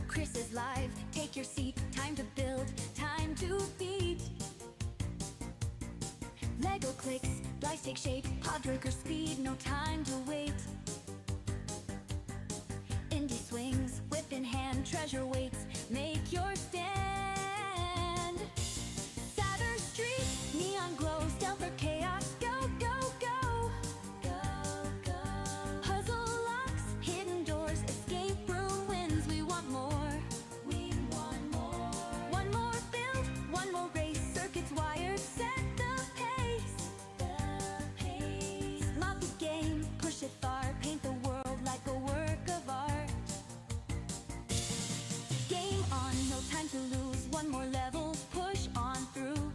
Chris is live. Take your seat. Time to build. Time to beat. Lego clicks. Lights take shape. Podbreaker speed. No time to wait. Indie swings. Whip in hand. Treasure waits. Make your stand. Saturn Street. Neon glow. Stealth or chaos. Go, go, go. Go, go. Puzzle locks. Hidden doors. Escape room wins. We want more. We want more. One more build. One more race. Circuits wired. Set the pace. The pace. Mock the game. Push it far. Paint the world like a work of art. Game on. No time to lose. One more level. Push on through.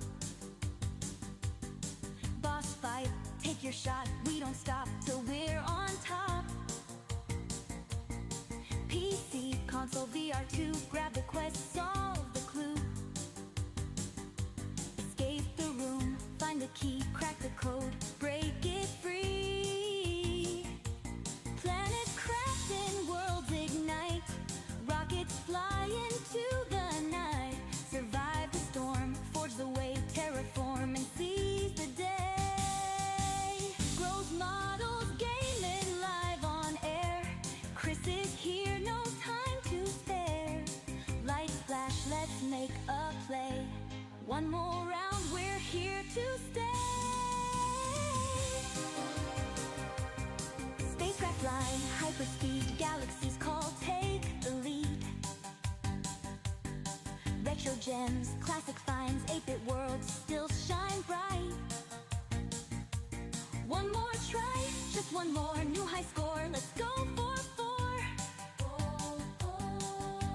Boss fight. Take your shot. We don't stop till we're on top. PC, console, VR2. Grab the quest. Solve the clue. Escape the room. Find the key. Crack the code. Break it free. Planet crafting. Worlds ignite. Rockets fly into the night. Survive the storm. Forge the way. Terraform and seize the day. Growth models. Gaming live on air. Chris is here. No time to spare. Lights flash. Let's make a play. One more round. We're here to stay. Spacecraft fly. Hyperspeed. Galaxies call. Take the lead. Retro gems. Classic finds. 8-bit worlds still shine bright. One more try. Just one more. New high score. Let's go for 4.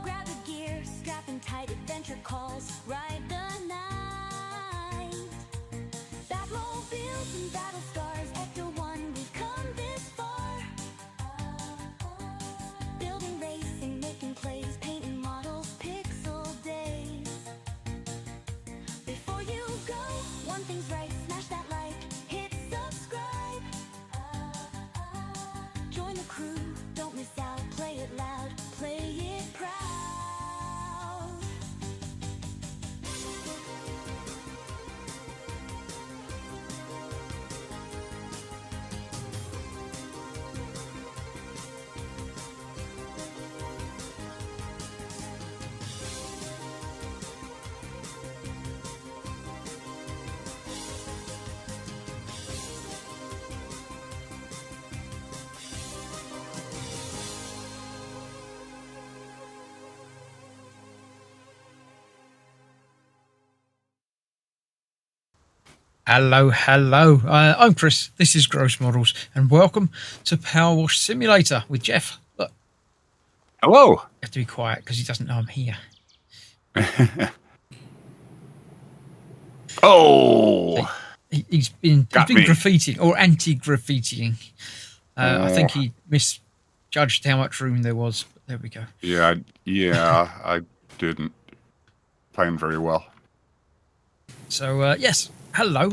Grab a gear. Strapping tight. Adventure calls. Ride the night. Batmobiles and battle scars. Ecto 1. We've come this far. Building, racing, making plays, painting models, pixel days. Before you go, one thing's right. Smash that like, hit subscribe. Join the crew, don't miss out. Play it loud, play it proud. Hello, hello. I'm Chris. This is Gross Models, and welcome to Powerwash Simulator with Jeff. Look, Hello. you have to be quiet because he doesn't know I'm here. Oh, He's been Got me. graffitiing or anti-graffitiing. I think he misjudged how much room there was. But there we go. yeah, I didn't plan very well. So yes, hello.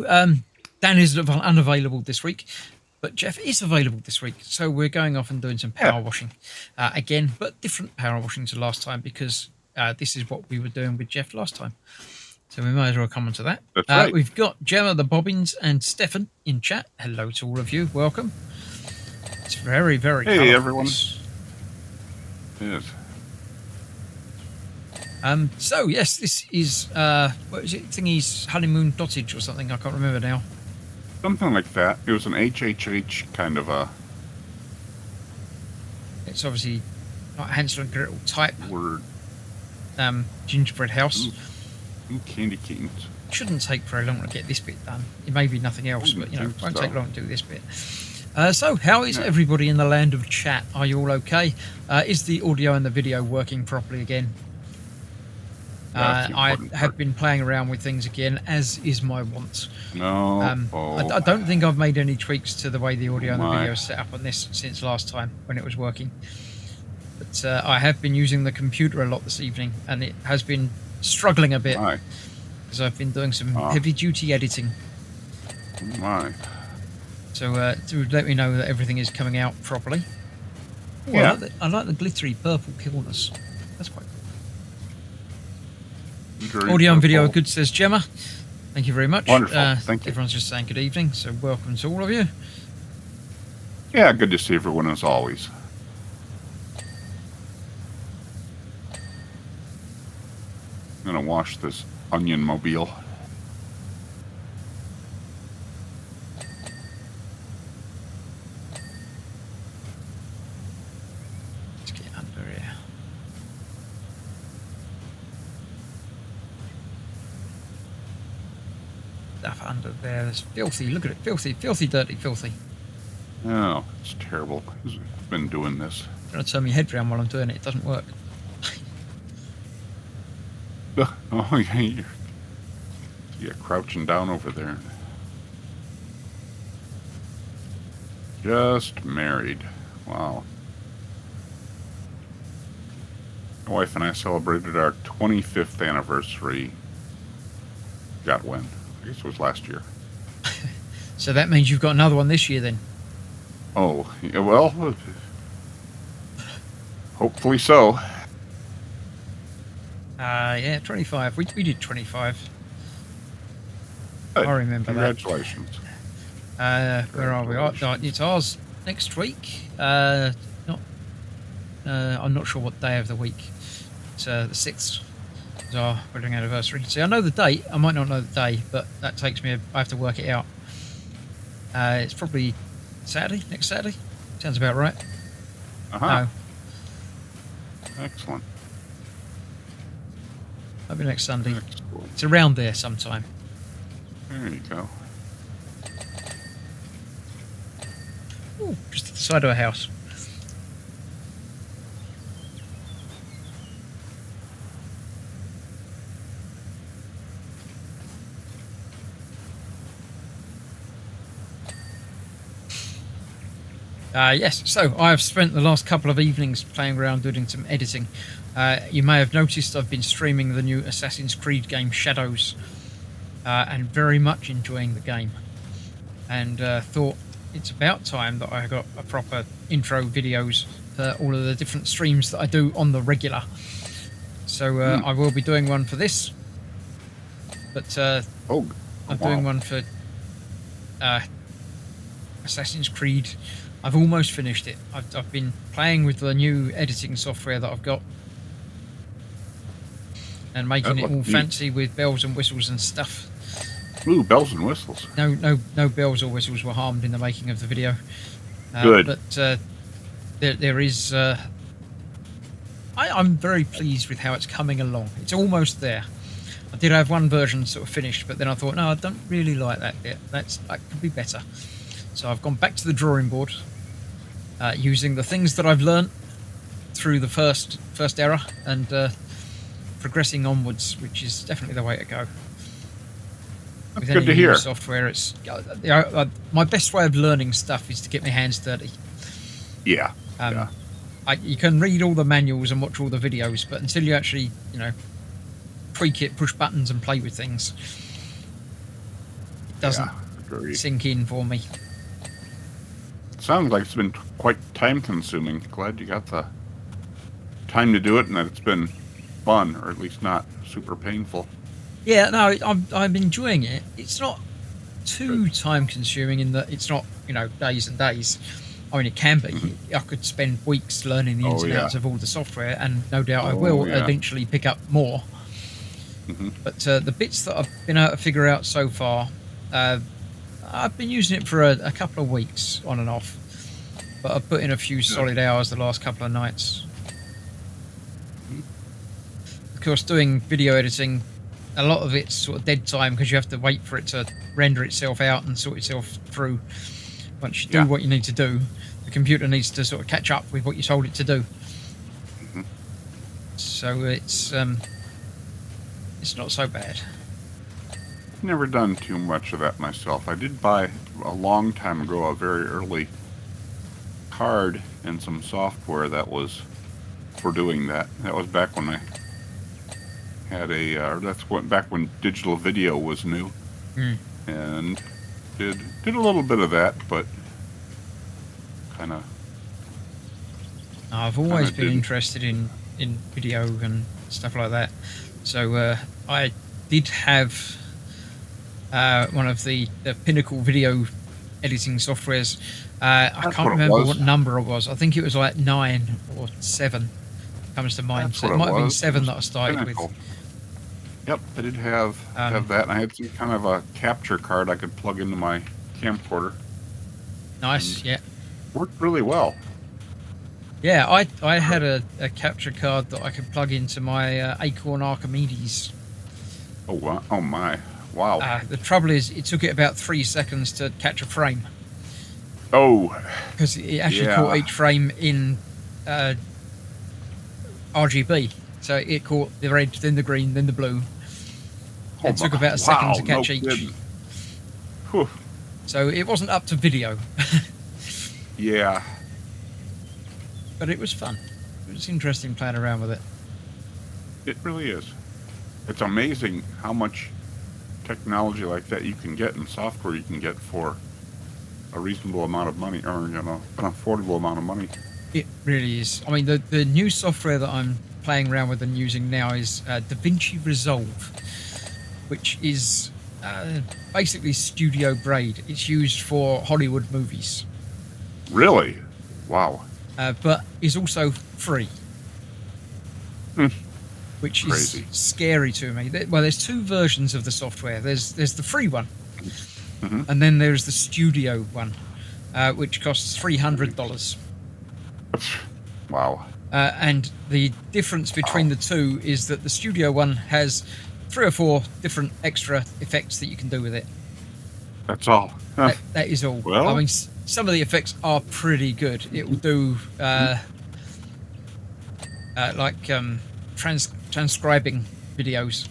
Dan is unavailable this week, but Jeff is available this week. So we're going off and doing some power washing again, but different power washing to last time because this is what we were doing with Jeff last time. So we might as well come on to that. That's right. We've got Gemma the Bobbins and Stefan in chat. Hello to all of you. Welcome. It's very, very Hey, colourful. everyone. Yes. So yes, this is what is it? Thingy's honeymoon cottage or something. I can't remember now. Something like that. It was an HHH kind of a It's obviously not Hansel and Gretel type word. gingerbread house. Ooh, candy canes. Shouldn't take very long to get this bit done. It may be nothing else, but you know, think won't so. take long to do this bit. So how is everybody in the land of chat? Are you all okay? Is the audio and the video working properly again? That's the I important have part. been playing around with things again, as is my wont. No. I don't think I've made any tweaks to the way the audio and the My. video is set up on this since last time when it was working. But I have been using the computer a lot this evening, and it has been struggling a bit My. because I've been doing some heavy-duty editing. My. So to let me know that everything is coming out properly. Ooh, Yeah. I like the glittery purple corners. That's quite cool. Audio and video are good, says Gemma. Thank you very much. Wonderful. Thank you. Everyone's just saying good evening, so welcome to all of you. Yeah, good to see everyone as always. I'm gonna wash this onion mobile. Let's get under here. Stuff under there. It's filthy. Look at it. Filthy, filthy, dirty, filthy. Oh, it's terrible. Who's been doing this? I'm trying to turn my head around while I'm doing it. It doesn't work. Oh, yeah, you're crouching down over there. Just married. Wow. My wife and I celebrated our 25th anniversary. God, when? I guess it was last year. So that means you've got another one this year then? Oh, yeah, well, hopefully so. Yeah, 25. We did 25. Good. I remember that. Congratulations. Where are we? Oh, it's ours next week. I'm not sure what day of the week. It's the 6th is our wedding anniversary. See, I know the date. I might not know the day, but that takes me. I have to work it out. It's probably Saturday. Next Saturday. Sounds about right. Uh-huh. No, Excellent. might be next Sunday. Excellent. It's around there sometime. There you go. Ooh, just at the side of a house. Yes, so I've spent the last couple of evenings playing around doing some editing. You may have noticed I've been streaming the new Assassin's Creed game Shadows, and very much enjoying the game. And thought it's about time that I got a proper intro videos for all of the different streams that I do on the regular. So I will be doing one for this, but I'm doing one for Assassin's Creed. I've almost finished it. I've been playing with the new editing software that I've got and making it all fancy with bells and whistles and stuff. Ooh, bells and whistles. No bells or whistles were harmed in the making of the video. Good. But there is. I'm very pleased with how it's coming along. It's almost there. I did have one version sort of finished, but then I thought, no, I don't really like that bit. That could be better. So I've gone back to the drawing board, using the things that I've learnt through the first era and progressing onwards, which is definitely the way to go. That's good to hear. Software, it's my best way of learning stuff is to get my hands dirty. Yeah. You can read all the manuals and watch all the videos, but until you actually, tweak it, push buttons, and play with things, it doesn't sink in for me. Sounds like it's been quite time-consuming. Glad you got the time to do it, and that it's been fun, or at least not super painful. Yeah, no, I'm enjoying it. It's not too time-consuming in that it's not, days and days. I mean, it can be. I could spend weeks learning the ins and outs of all the software, and no doubt I will eventually pick up more. But the bits that I've been able to figure out so far, I've been using it for a couple of weeks on and off, but I've put in a few solid hours the last couple of nights. Of course, doing video editing, a lot of it's sort of dead time because you have to wait for it to render itself out and sort itself through. Once you do what you need to do, the computer needs to sort of catch up with what you told it to do. So it's not so bad. Never done too much of that myself. I did buy a long time ago a very early card and some software that was for doing that. That was back when I had back when digital video was new, and did a little bit of that, but kind of. I've always been interested in in video and stuff like that. So I did have one of the pinnacle video editing softwares. I That's can't what it remember was. what number it was. I think it was like 9 or 7 comes to mind. That's So what it might have been was. It 7 was that I started Pinnacle. with. Yep, I did have that, and I had some kind of a capture card I could plug into my camcorder. Nice, yeah. Worked really well. Yeah, I had a capture card that I could plug into my Acorn Archimedes. Oh, wow. Oh my. Wow. The trouble is, it took it about 3 seconds to catch a frame Oh, because it actually yeah. caught each frame in RGB. So it caught the red, then the green, then the blue. Oh It took my- about a second to wow, catch no each. kidding. Whew. So it wasn't up to video, Yeah. but it was fun. It was interesting playing around with it. It really is. It's amazing how much technology like that you can get and software you can get for a reasonable amount of money, or an affordable amount of money. It really is. I mean, the new software that I'm playing around with and using now is DaVinci Resolve, which is basically studio grade. It's used for Hollywood movies, Really? Wow. but is also free, Hmm. which Crazy. is scary to me. Well, there's 2 versions of the software. There's the free one, Mhm. and then there's the studio one, which costs $300. Wow. And the difference between the two is that the studio one has 3 or 4 different extra effects that you can do with it. That's all. Huh. That is all. Well- I mean, some of the effects are pretty good. It will do transcribing videos.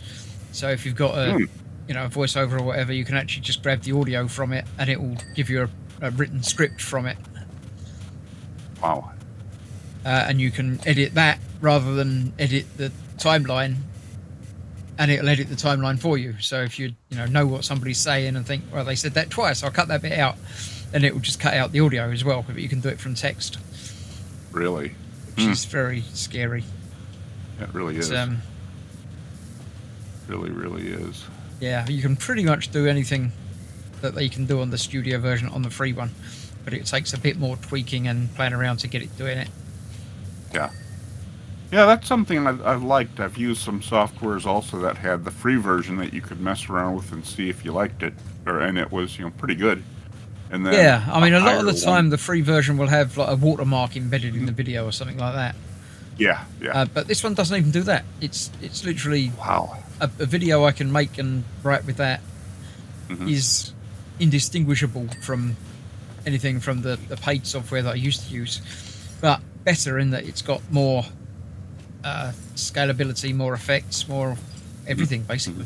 So if you've got a a voiceover or whatever, you can actually just grab the audio from it, and it will give you a written script from it. Wow. And you can edit that rather than edit the timeline, and it'll edit the timeline for you. So if you know what somebody's saying and think, well, they said that twice, I'll cut that bit out, then it will just cut out the audio as well. But you can do it from text, Really? which is very scary. It really is. But, really, really is. yeah, you can pretty much do anything that they can do on the studio version on the free one, but it takes a bit more tweaking and playing around to get it doing it. Yeah. Yeah, that's something I've liked. I've used some softwares also that had the free version that you could mess around with and see if you liked it, and it was pretty good. And then Yeah, I mean, a lot of the higher time one- the free version will have like a watermark embedded in the video or something like that. Yeah, yeah. But this one doesn't even do that. It's literally Wow. a video I can make and write with that is indistinguishable from anything from the paid software that I used to use, but better in that it's got more scalability, more effects, more everything basically.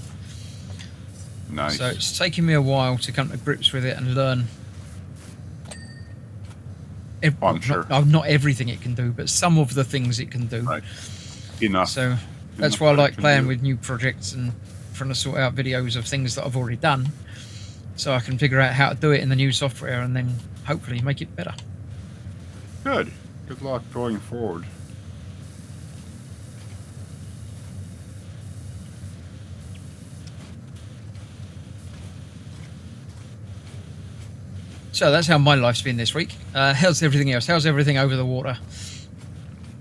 Nice. So it's taken me a while to come to grips with it and learn. I'm sure. Not everything it can do, but some of the things it can do. Right. Enough. So that's Enough why I that it like can playing do. with new projects and trying to sort out videos of things that I've already done, so I can figure out how to do it in the new software and then hopefully make it better. Good. Good luck going forward. So that's how my life's been this week. How's everything else? How's everything over the water?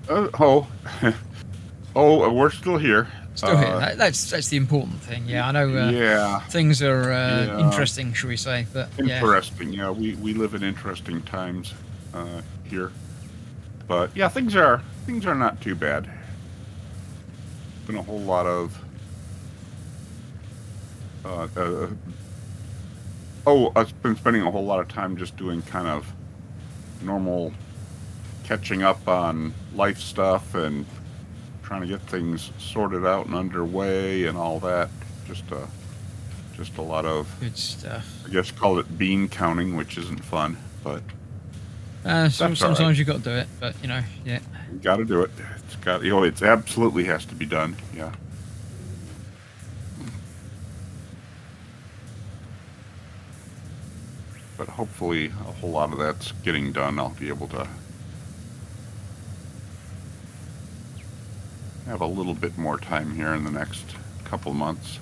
Oh, we're still here. Still here. That's the important thing. Yeah, I know. Yeah. Things are Yeah. interesting, shall we say? But yeah, Interesting. Yeah, we live in interesting times here, but yeah, things are not too bad. Been a whole lot of I've been spending a whole lot of time just doing kind of normal catching up on life stuff and trying to get things sorted out and underway and all that. Just a lot of, good stuff. I guess, call it bean counting, which isn't fun, but Sometimes all right. you got to do it, but yeah. you got to do it. It's got, it absolutely has to be done. Yeah. But hopefully a whole lot of that's getting done. I'll be able to have a little bit more time here in the next couple months.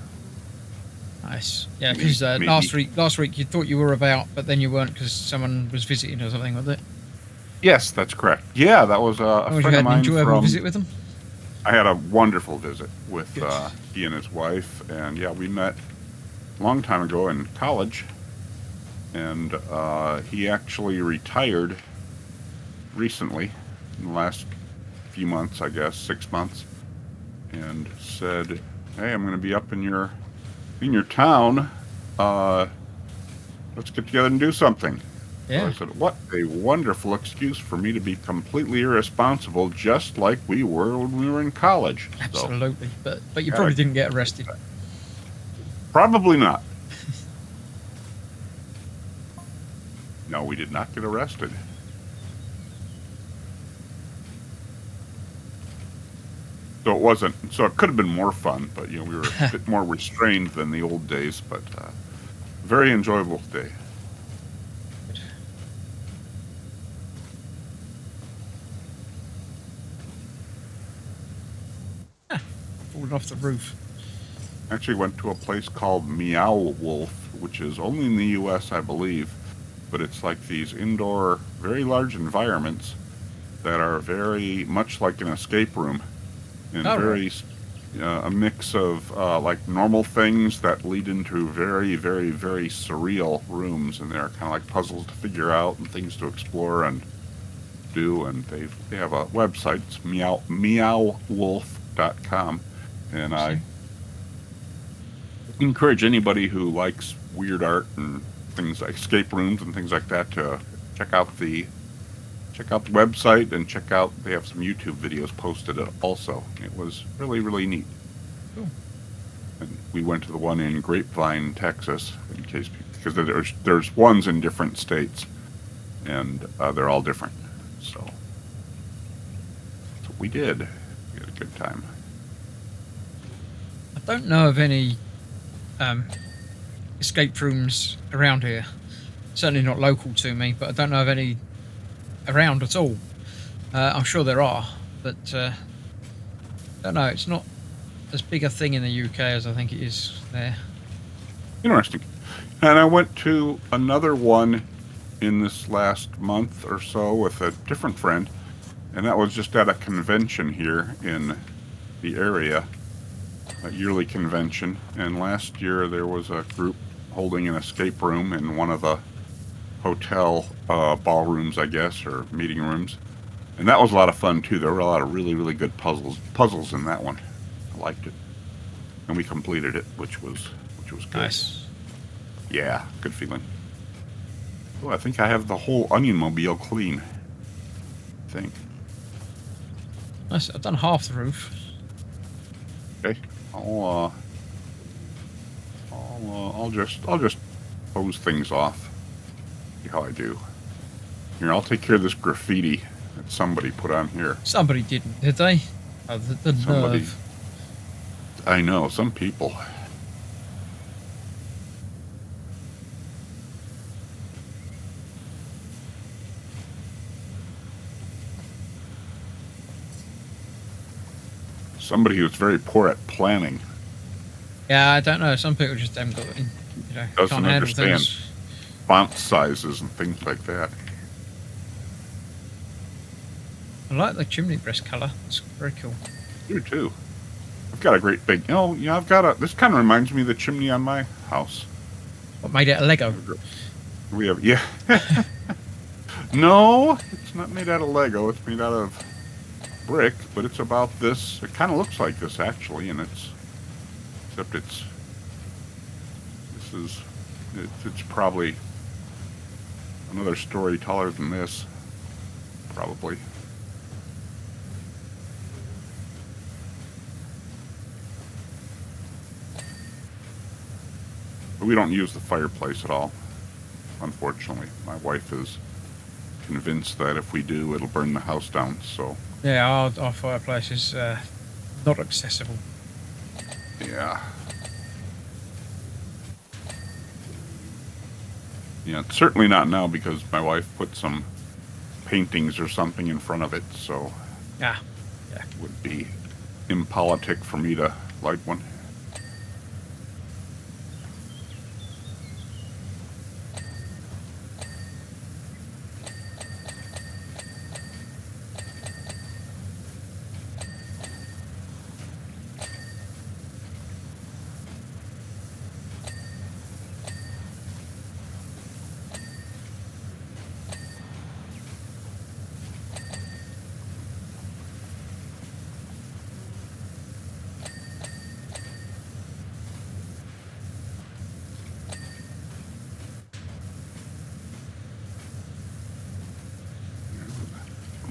Nice. Yeah, because last week you thought you were about, but then you weren't because someone was visiting or something, was it? Yes, that's correct. Yeah, that was a You friend had of an mine enjoyable from. visit with them? I had a wonderful visit with Good. he and his wife, and yeah, we met a long time ago in college, and he actually retired recently, in the last few months, I guess, 6 months, and said, "Hey, I'm going to be up in your town. Let's get together and do something." Yeah. So I said, "What a wonderful excuse for me to be completely irresponsible, just like we were when we were in college." Absolutely. So, But you probably didn't get arrested. Probably not. No, we did not get arrested. So it wasn't. So it could have been more fun, but we were a bit more restrained than the old days. But very enjoyable day. Falling off the roof. Actually went to a place called Meow Wolf, which is only in the U.S., I believe, but it's like these indoor, very large environments that are very much like an escape room, and very a mix of like normal things that lead into very, very, very surreal rooms, and they're kind of like puzzles to figure out and things to explore and do. And they have a website, it's meowwolf.com, and I encourage anybody who likes weird art and things like escape rooms and things like that to check out the website and check out. They have some YouTube videos posted also. It was really, really neat. Cool. And we went to the one in Grapevine, Texas, in case because there's ones in different states, and they're all different. So that's what we did. We had a good time. I don't know of any escape rooms around here. Certainly not local to me, but I don't know of any around at all. I'm sure there are, but I don't know. It's not as big a thing in the UK as I think it is there. Interesting. And I went to another one in this last month or so with a different friend, and that was just at a convention here in the area, a yearly convention. And last year there was a group holding an escape room in one of the hotel ballrooms, I guess, or meeting rooms, and that was a lot of fun too. There were a lot of really, really good puzzles in that one. I liked it, and we completed it, which was good. Nice. Yeah, good feeling. Oh, I think I have the whole onion mobile clean. I think. Nice. I've done half the roof. Okay, I'll just hose things off. See how I do. Here, I'll take care of this graffiti that somebody put on here. Somebody didn't, did they? Oh, the Somebody. nerve. I know, some people. Somebody who's very poor at planning. Yeah, I don't know. Some people just haven't got, Doesn't can't handle understand things. font sizes and things like that. I like the chimney breast colour. It's very cool. You too. I've got a great big. I've got a. This kind of reminds me of the chimney on my house. What made it a Lego? We have, yeah. No, it's not made out of Lego. It's made out of brick, but it's about this. It kind of looks like this actually, and except it's probably another story taller than this, probably. But we don't use the fireplace at all, unfortunately. My wife is convinced that if we do, it'll burn the house down, so... Yeah, our fireplace is not accessible. Yeah. Yeah, it's certainly not now because my wife put some paintings or something in front of it, so... Yeah. It would be impolitic for me to light one.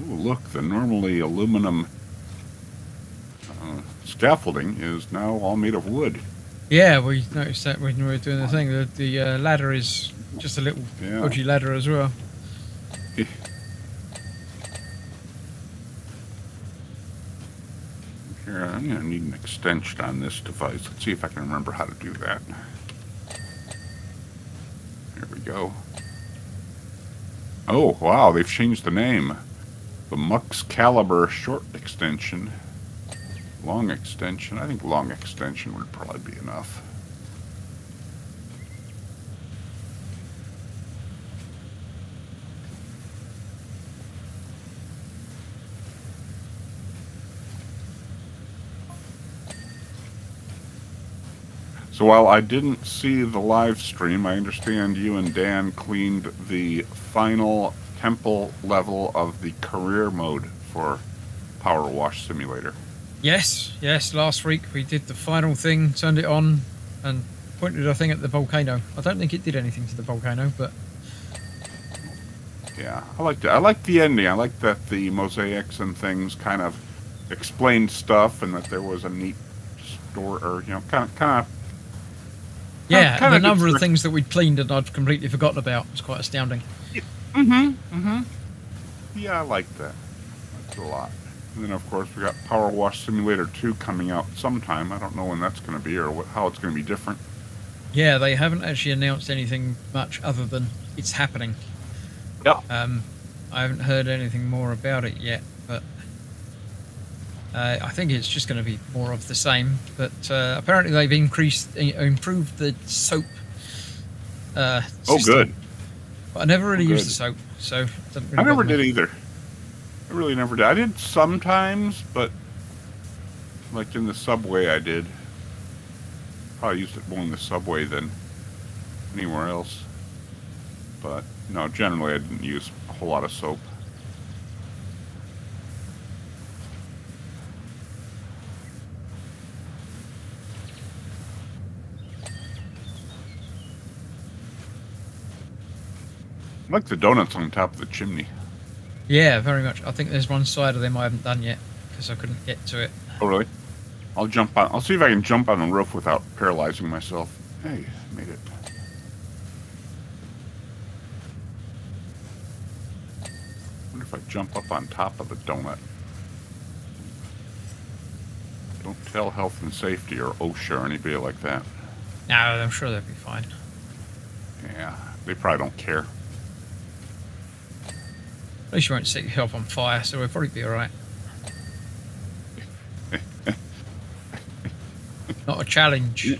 Ooh, look, the normally aluminum scaffolding is now all made of wood. Yeah, we noticed that when we were doing the thing. The ladder is just a little dodgy ladder as well. Here, I'm going to need an extension on this device. Let's see if I can remember how to do that. There we go. Oh, wow, they've changed the name. The Mux Caliber Short Extension. Long Extension. I think long extension would probably be enough. So while I didn't see the live stream, I understand you and Dan cleaned the final temple level of the career mode for Powerwash Simulator. Yes, last week we did the final thing, turned it on, and pointed our thing at the volcano. I don't think it did anything to the volcano, but... Yeah, I liked it. I liked the ending. I liked that the mosaics and things kind of explained stuff, and that there was a neat store, or, you know, kind of... Yeah, and the number of things that we'd cleaned and I'd completely forgotten about was quite astounding. Yeah, I liked that. That's a lot. And then, of course, we got Powerwash Simulator 2 coming out sometime. I don't know when that's going to be or how it's going to be different. Yeah, they haven't actually announced anything much other than it's happening. Yeah. I haven't heard anything more about it yet, but I think it's just going to be more of the same. But apparently they've improved the soap system. Oh, good. But I never really used the soap, so it doesn't really I never bother did me. either. I really never did. I did sometimes, but like in the subway I did. Probably used it more in the subway than anywhere else. But no, generally I didn't use a whole lot of soap. I like the donuts on top of the chimney. Yeah, very much. I think there's one side of them I haven't done yet because I couldn't get to it. Oh, really? I'll jump on. I'll see if I can jump on the roof without paralyzing myself. Hey, made it. Wonder if I jump up on top of the donut. Don't tell health and safety or OSHA or anybody like that. No, I'm sure they'll be fine. Yeah, they probably don't care. At least you won't set yourself on fire, so we'll probably be alright. Not a challenge.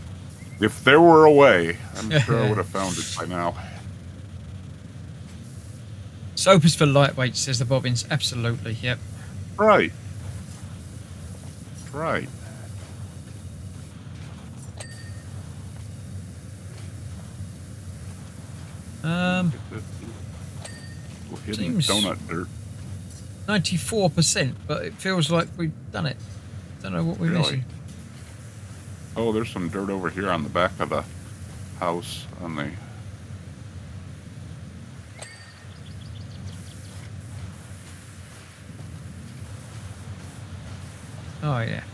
If there were a way, I'm sure I would have found it by now. Soap is for lightweight, says the Bobbins. Absolutely, yep. Right. Right. Hidden Seems donut dirt. 94%, but it feels like we've done it. Don't know what we're Really? missing. Oh, there's some dirt over here on the back of the house on the... Oh, yeah.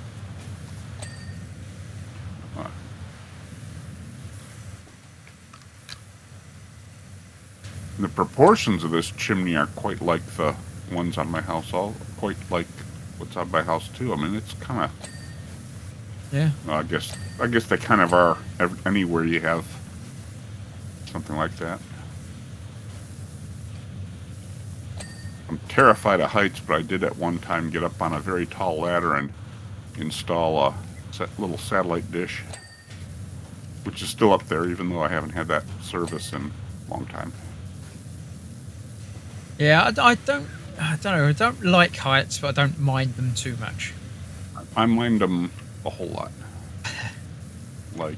The proportions of this chimney are quite like the ones on my house. All quite like what's on my house too. I mean, it's kind of... Yeah. Well, I guess they kind of are anywhere you have something like that. I'm terrified of heights, but I did at one time get up on a very tall ladder and install a little satellite dish, which is still up there, even though I haven't had that service in a long time. Yeah, I don't know. I don't like heights, but I don't mind them too much. I mind them a whole lot. like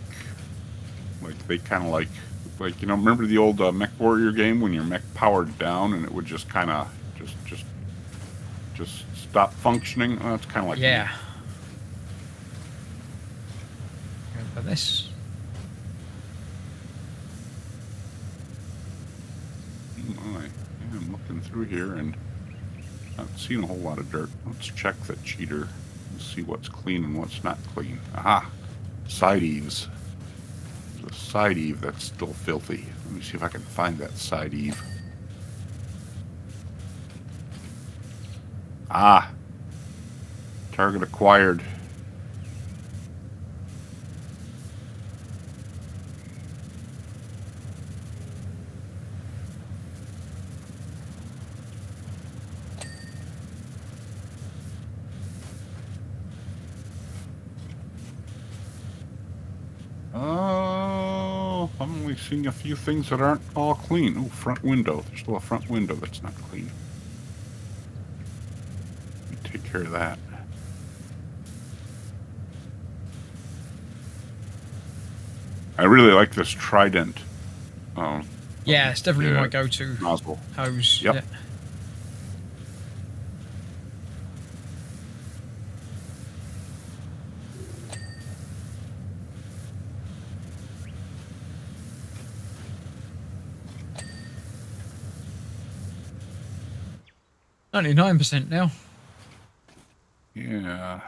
they kind of like remember the old Mech Warrior game when your mech powered down and it would just kind of just stop functioning? Well, it's kind of like yeah. me. Go for this. I'm looking through here and not seeing a whole lot of dirt. Let's check the cheater and see what's clean and what's not clean. Aha! Side eaves. There's a side eave that's still filthy. Let me see if I can find that side eave. Ah! Target acquired. Oh, I'm only seeing a few things that aren't all clean. Oh, front window. There's still a front window that's not clean. Let me take care of that. I really like this Trident. Yeah, it's definitely my go-to nozzle hose. Yep. Yeah. $99% now. Yeah.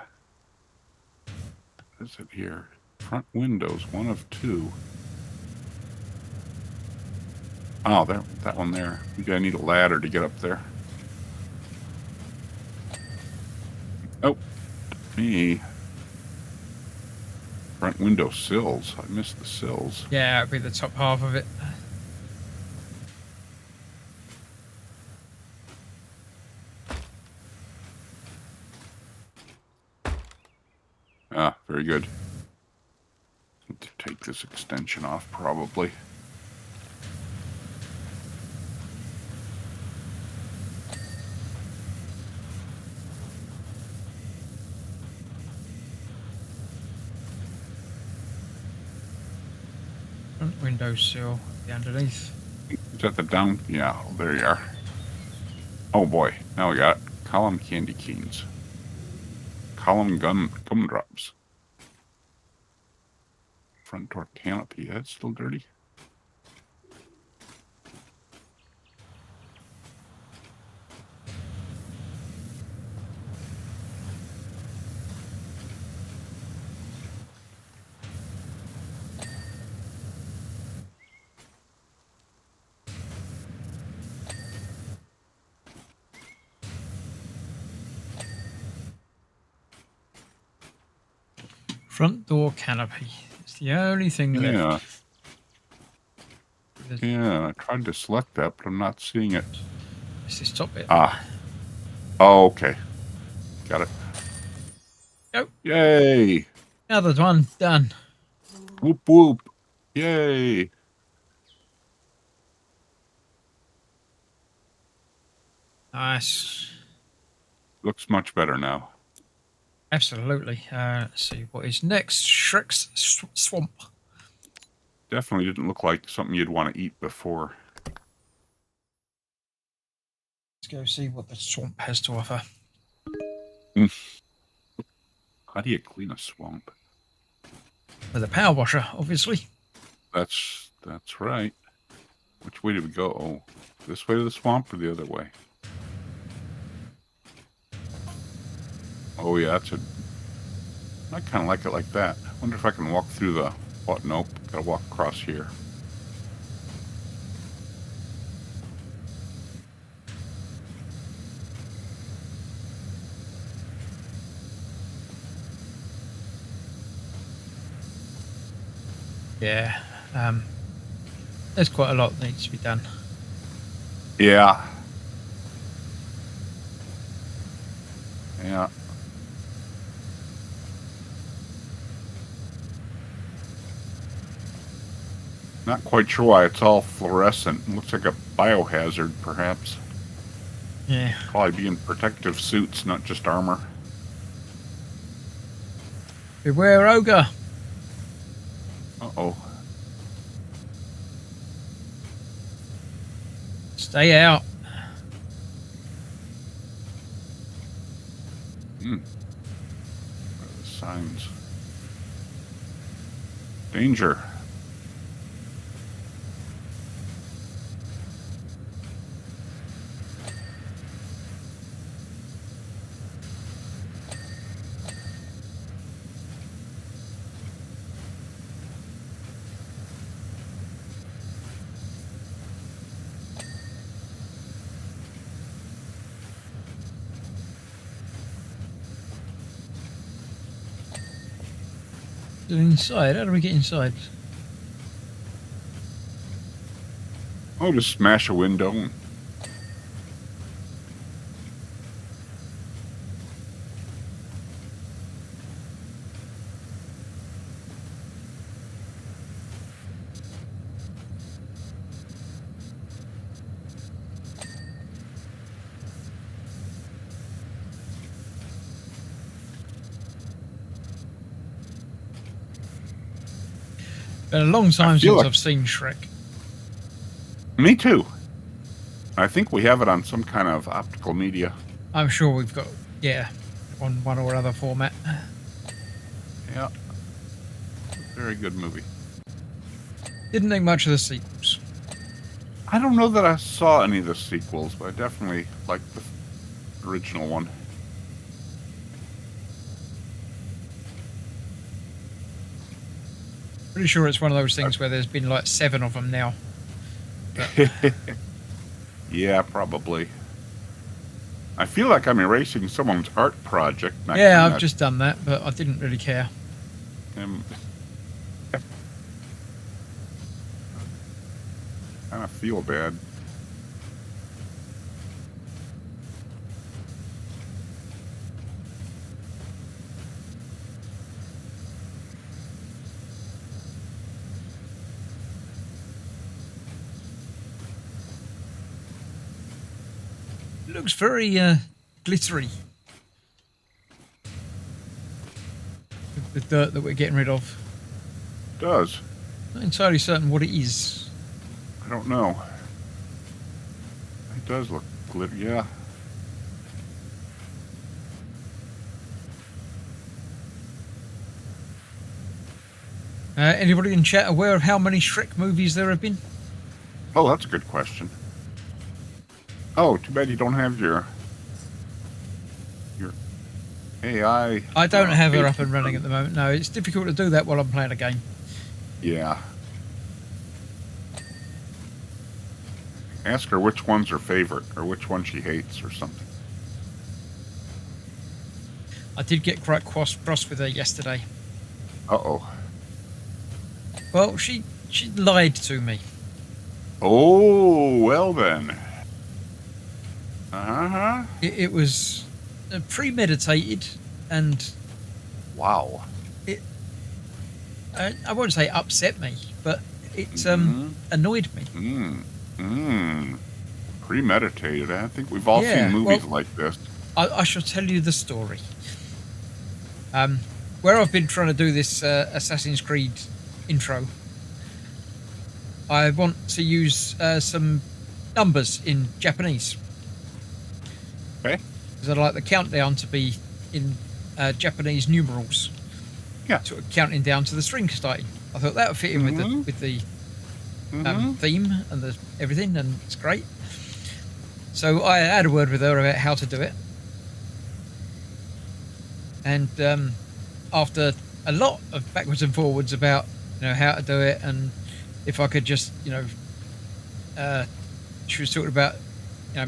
What is it here? Front windows, one of two. Oh, that one there. Maybe I need a ladder to get up there. Oh, me. Front window sills. I missed the sills. Yeah, it'll be the top half of it. Ah, very good. Need to take this extension off, probably. Front windowsill, the underneath. Is that the down? Yeah, there you are. Oh boy, now we got column candy canes. Column gumdrops. Front door canopy. That's still dirty. Front door canopy. It's the only thing left. Yeah, I tried to select that, but I'm not seeing it. It's this top bit. Ah. Oh, okay. Got it. Go. Yay! Another one done. Whoop whoop. Yay! Nice. Looks much better now. Absolutely. Let's see what is next. Shrek's Swamp. Definitely didn't look like something you'd want to eat before. Let's go see what the swamp has to offer. How do you clean a swamp? With a power washer, obviously. That's right. Which way do we go? Oh, this way to the swamp or the other way? Oh yeah, I kind of like it like that. I wonder if I can walk through the... Oh, nope. Gotta walk across here. Yeah. There's quite a lot that needs to be done. Yeah. Yeah. Not quite sure why it's all fluorescent. Looks like a biohazard, perhaps. Yeah. Probably be in protective suits, not just armor. Beware, ogre. Uh-oh. Stay out. What are the signs? Danger. Inside. How do we get inside? Oh, just smash a window. Been a long time feel since like- I've seen Shrek. Me too. I think we have it on some kind of optical media. I'm sure we've got, yeah, on one or other format. Yeah. Very good movie. Didn't think much of the sequels. I don't know that I saw any of the sequels, but I definitely liked the original one. Pretty sure it's one of those things where there's been like 7 of them now. Yeah, probably. I feel like I'm erasing someone's art project. and I Yeah, kinda I've just done that, but I didn't really care. am- kind of feel bad. It looks very glittery. The dirt that we're getting rid of. Does. Not entirely certain what it is. I don't know. It does look glitter. Yeah. Anybody in chat aware of how many Shrek movies there have been? Oh, that's a good question. Oh, too bad you don't have your AI. I don't have her up agent and running at the moment. No, it's difficult to do that while I'm playing a game. Yeah. Ask her which one's her favorite, or which one she hates, or something. I did get quite cross with her yesterday. Uh-oh. Well, she lied to me. Oh, well then. Uh-huh. It was premeditated, and Wow. I won't say upset me, but it Mhm. annoyed me. Premeditated. I think we've all Yeah, seen movies well- like this. I shall tell you the story. Where I've been trying to do this Assassin's Creed intro, I want to use some numbers in Japanese. Okay. Because I'd like the countdown to be in Japanese numerals. Yeah. Sort of counting down to the string starting. I thought that would fit in Mhm. with the Mhm. theme and the everything, and it's great. So I had a word with her about how to do it, and after a lot of backwards and forwards about how to do it, and if I could just she was talking about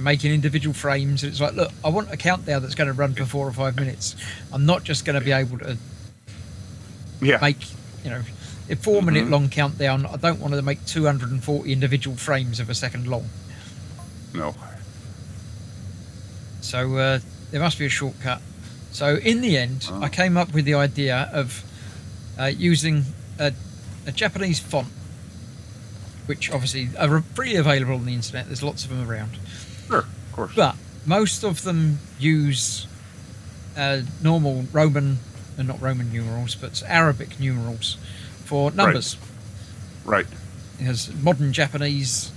making individual frames, and it's like, look, I want a countdown that's going to run for 4 or 5 minutes. I'm not just going to be able to Yeah. make a 4-minute long countdown. I don't want to make 240 individual frames of a second long. No. So there must be a shortcut. So in the end, I came up with the idea of using a Japanese font which obviously are freely available on the internet. There's lots of them around. Sure, of course. But most of them use normal Roman, not Roman numerals, but Arabic numerals for numbers. Right. Because modern Japanese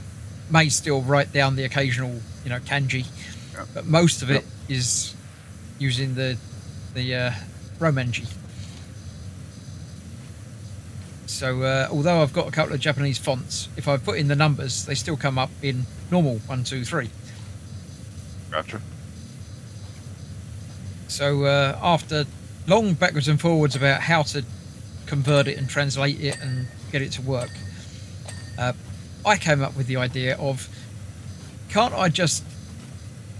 may still write down the occasional, kanji, but most of it is using the Romanji. So although I've got a couple of Japanese fonts, if I put in the numbers, they still come up in normal 1, 2, 3. Gotcha. So after long backwards and forwards about how to convert it and translate it and get it to work, I came up with the idea of, can't I just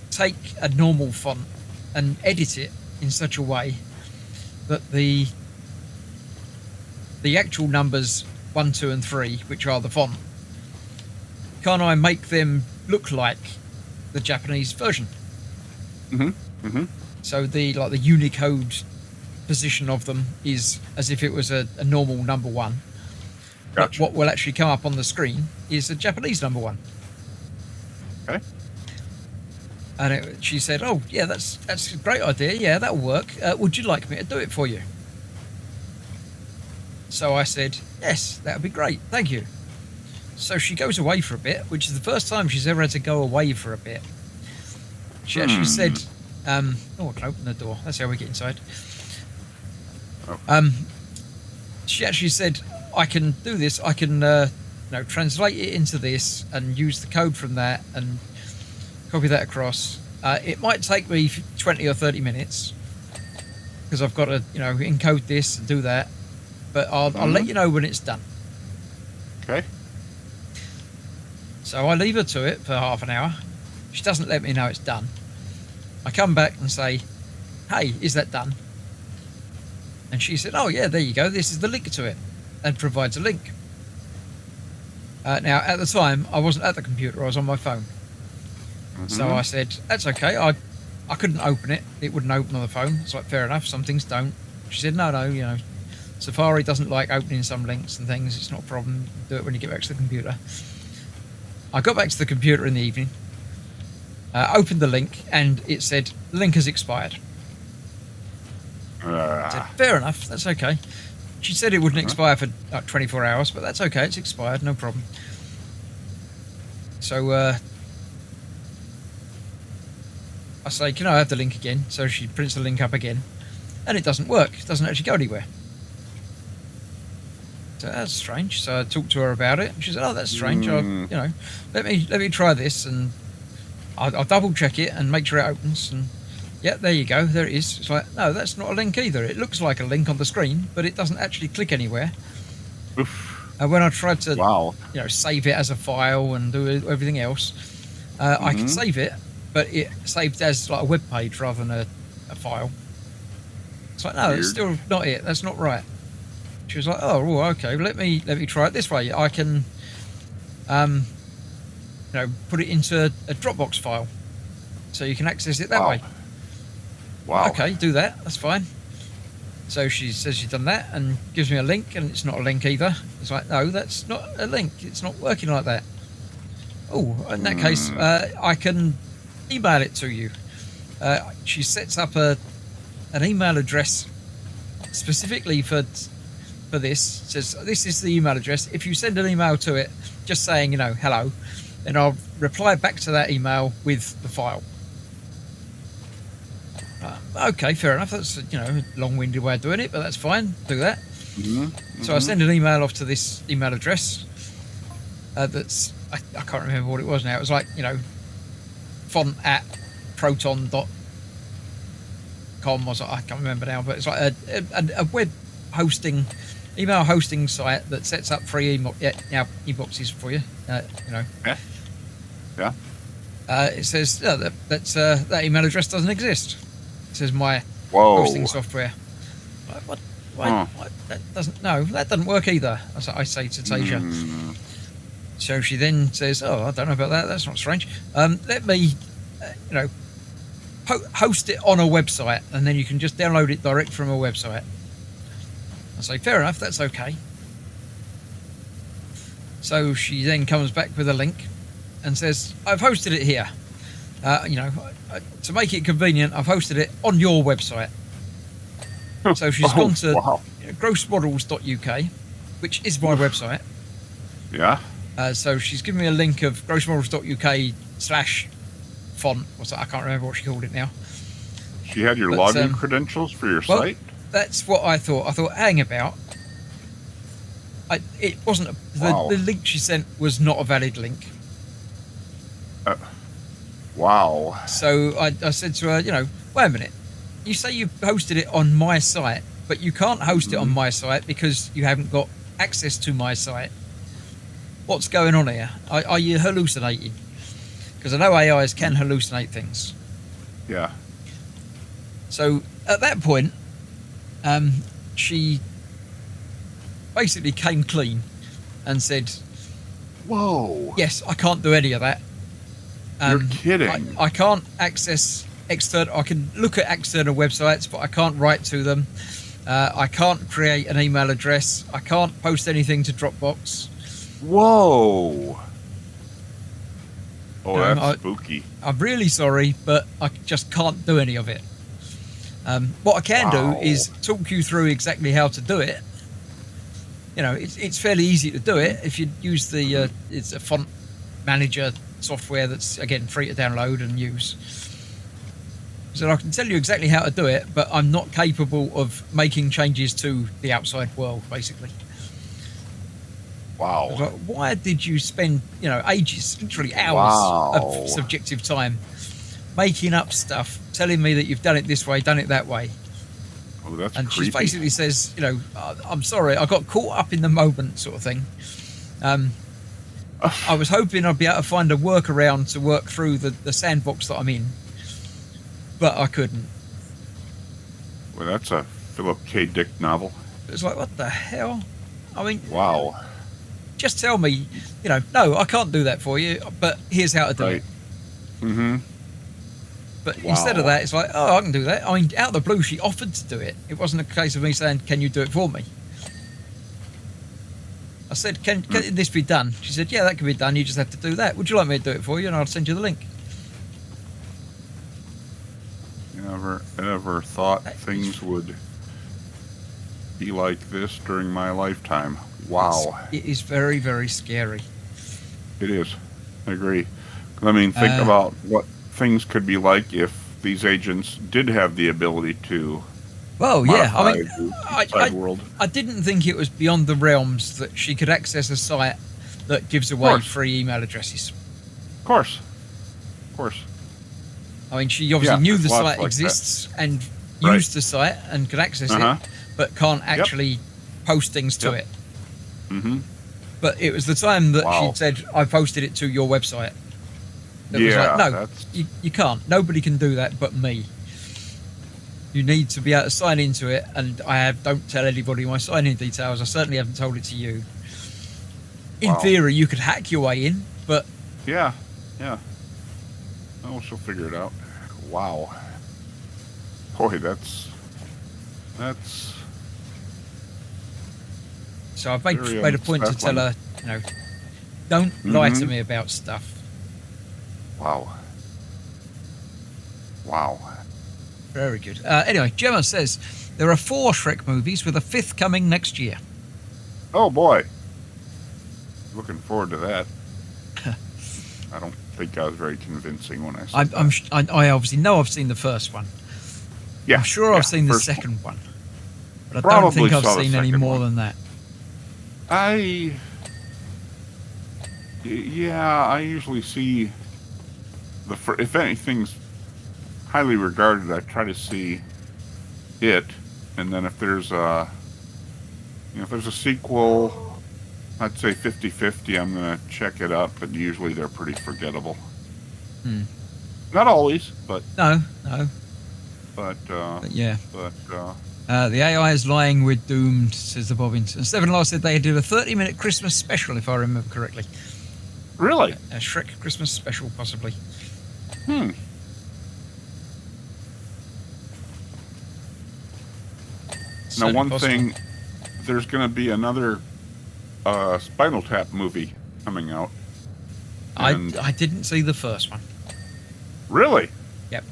take a normal font and edit it in such a way that the actual numbers 1, 2, and 3, which are the font, can't I make them look like the Japanese version? So the Unicode position of them is as if it was a normal number 1. But Gotcha. what will actually come up on the screen is a Japanese number 1. Okay. And she said, "Oh, yeah, that's a great idea. Yeah, that'll work. Would you like me to do it for you?" So I said, "Yes, that would be great. Thank you." So she goes away for a bit, which is the first time she's ever had to go away for a bit. She actually said, "Oh, I can open the door. That's how we get inside." Oh. She actually said, "I can do this. I can, translate it into this and use the code from that and copy that across. It might take me 20 or 30 minutes because I've got to, encode this and do that. But I'll let you know when it's done." Okay. So I leave her to it for half an hour. She doesn't let me know it's done. I come back and say, "Hey, is that done?" And she said, "Oh, yeah, there you go. This is the link to it," and provides a link. Now, at the time, I wasn't at the computer. I was on my phone. So I said, "That's okay. I couldn't open it. It wouldn't open on the phone." It's like, fair enough. Some things don't. She said, no, Safari doesn't like opening some links and things. It's not a problem. Do it when you get back to the computer. I got back to the computer in the evening, opened the link, and it said, "The link has expired." I said, "Fair enough. That's okay." She said it wouldn't expire for like 24 hours, but that's okay. It's expired. No problem. So I say, "Can I have the link again?" So she prints the link up again, and it doesn't work. It doesn't actually go anywhere. So that's strange. So I talked to her about it, and she said, "Oh, that's strange. Let me try this, and I'll double check it and make sure it opens." And yeah, there you go. There it is. It's like, no, that's not a link either. It looks like a link on the screen, but it doesn't actually click anywhere. Oof. And when I tried to, Wow. save it as a file and do everything else, I could save it, but it saved as like a web page rather than a file. It's like, no, Weird. it's still not it. That's not right. She was like, "Oh, well, okay. Let me try it this way. I can, put it into a Dropbox file, so you can access it that way." Wow. Okay, do that. That's fine. So she says she's done that and gives me a link, and it's not a link either. It's like, no, that's not a link. It's not working like that. Oh, in that case, I can email it to you. She sets up an email address specifically for this. Says, "This is the email address. If you send an email to it, just saying, hello, then I'll reply back to that email with the file." Okay, fair enough. That's a long-winded way of doing it, but that's fine. Do that. So I send an email off to this email address. That's I can't remember what it was now. It was like font@proton.com or something. I can't remember now, but it's like a web hosting, email hosting site that sets up free e-boxes for you. Yeah. It says that email address doesn't exist. It says my Whoa. hosting software. Like, what? Why? That doesn't work either. I say to Tasia. So she then says, "Oh, I don't know about that. That's not strange. Let me, host it on a website, and then you can just download it direct from a website." I say, "Fair enough. That's okay." So she then comes back with a link and says, I've hosted it here. To make it convenient, I've hosted it on your website. So she's gone to grossmodels.uk, which is my website. Yeah. So she's given me a link of grossmodels.uk/font. What's that? I can't remember what she called it now. She had your login credentials for your site? That's what I thought. I thought, hang about. It wasn't. The link she sent was not a valid link. Wow. So I said to her, wait a minute. You say you hosted it on my site, but you can't host it on my site because you haven't got access to my site. What's going on here? Are you hallucinating? Because I know AIs can hallucinate things. Yeah. So at that point, she basically came clean and said, whoa. Yes, I can't do any of that. You're kidding. I can't access external. I can look at external websites, but I can't write to them. I can't create an email address. I can't post anything to Dropbox. Whoa. Oh, that's spooky. I'm really sorry, but I just can't do any of it. What I can do is talk you through exactly how to do it. It's fairly easy to do it if you use it's a font manager software that's, again, free to download and use. So I can tell you exactly how to do it, but I'm not capable of making changes to the outside world, basically. Wow. I was like, why did you spend, ages, literally hours of subjective time making up stuff, telling me that you've done it this way, done it that way? Oh, that's and creepy. She basically says, I'm sorry, I got caught up in the moment, sort of thing. I was hoping I'd be able to find a workaround to work through the sandbox that I'm in, but I couldn't. Well, that's a Philip K. Dick novel. It's like, what the hell? I mean, wow. Just tell me, no, I can't do that for you, but here's how to do it. Mm-hmm. But instead of that, it's like, oh, I can do that. I mean, out of the blue, she offered to do it. It wasn't a case of me saying, can you do it for me? I said, can this be done? She said, yeah, that can be done. You just have to do that. Would you like me to do it for you? And I'll send you the link. You ever thought things would be like this during my lifetime? Wow. It is very, very scary. It is. I agree. I mean, think about what things could be like if these agents did have the ability to. Well, yeah. I mean, world. I didn't think it was beyond the realms that she could access a site that gives away free email addresses. Of course. I mean, she obviously knew the site exists and used the site and could access it, but can't actually post things to it. Mm-hmm. But it was the time that she'd said, I posted it to your website. It was like, no, you can't. Nobody can do that but me. You need to be able to sign into it, and don't tell anybody my sign-in details. I certainly haven't told it to you. In theory, you could hack your way in, but... Yeah. Oh, she'll figure it out. Wow. Boy, that's... So I've made a point to tell her, don't lie to me about stuff. Wow. Very good. Anyway, Gemma says there are 4 Shrek movies with a 5th coming next year. Oh boy. Looking forward to that. I don't think I was very convincing when I said that. I obviously know I've seen the first one. Yeah. I'm sure I've seen the second one. But I don't think I've seen any more than that. I usually see if anything's highly regarded, I try to see it, and then if there's a sequel, I'd say 50-50, I'm gonna check it out, but usually they're pretty forgettable. Not always, but no. But yeah. But the AI is lying. We're doomed, says the Bobbins. And Stephen Law said they did a 30-minute Christmas special, if I remember correctly. Really? A Shrek Christmas special, possibly. Now, one thing, there's going to be another Spinal Tap movie coming out. I And didn't see the first one. really, Yep.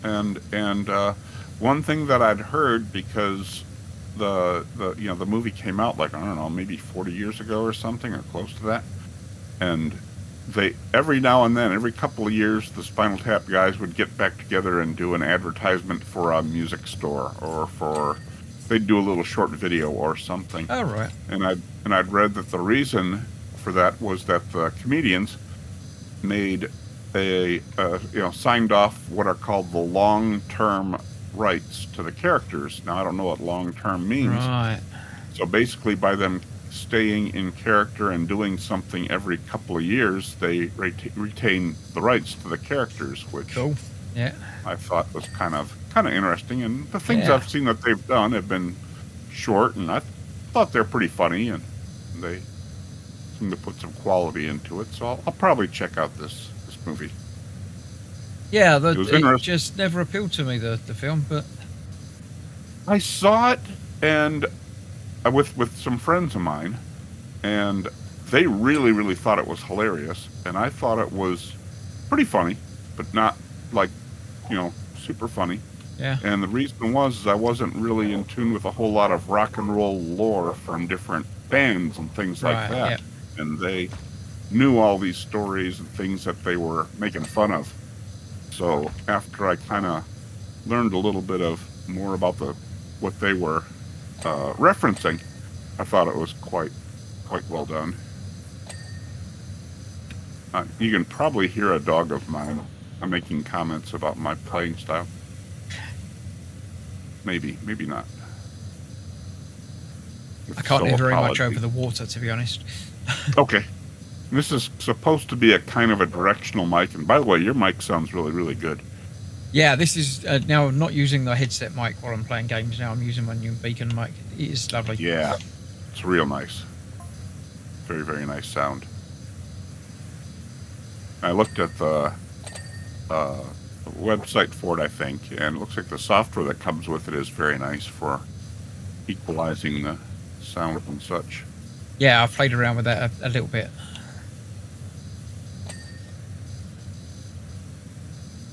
and one thing that I'd heard, because the the movie came out like, I don't know, maybe 40 years ago or something, or close to that, and they every now and then, every couple of years, the Spinal Tap guys would get back together and do an advertisement for a music store, or they'd do a little short video or something. Oh, right. And I'd read that the reason for that was that the comedians made signed off what are called the long-term rights to the characters. Now, I don't know what long-term means. Right. So basically, by them staying in character and doing something every couple of years, they retain the rights to the characters, which Cool. Yeah. I thought was kind of interesting. And the things Yeah. I've seen that they've done have been short, and I thought they're pretty funny, and they seem to put some quality into it. So I'll probably check out this movie. Yeah, It was it interesting. just never appealed to me, the film, but I saw it, and with some friends of mine, and they really thought it was hilarious, and I thought it was pretty funny, but not like, super funny. yeah. And the reason was I wasn't really in tune with a whole lot of rock and roll lore from different bands and things like Right, that. yep. And they knew all these stories and things that they were making fun of. So after I kind of learned a little bit more about what they were referencing, I thought it was quite well done. You can probably hear a dog of mine making comments about my playing style. Maybe not. I can't hear very much apology. over the water, to be honest. Okay. This is supposed to be a kind of a directional mic, and by the way, your mic sounds really good. Yeah, this is now I'm not using the headset mic while I'm playing games. Now I'm using my new Beacon mic. It is lovely. Yeah, it's real nice. Very nice sound. I looked at the website for it, I think, and it looks like the software that comes with it is very nice for equalizing the sound and such. Yeah, I've played around with that a little bit.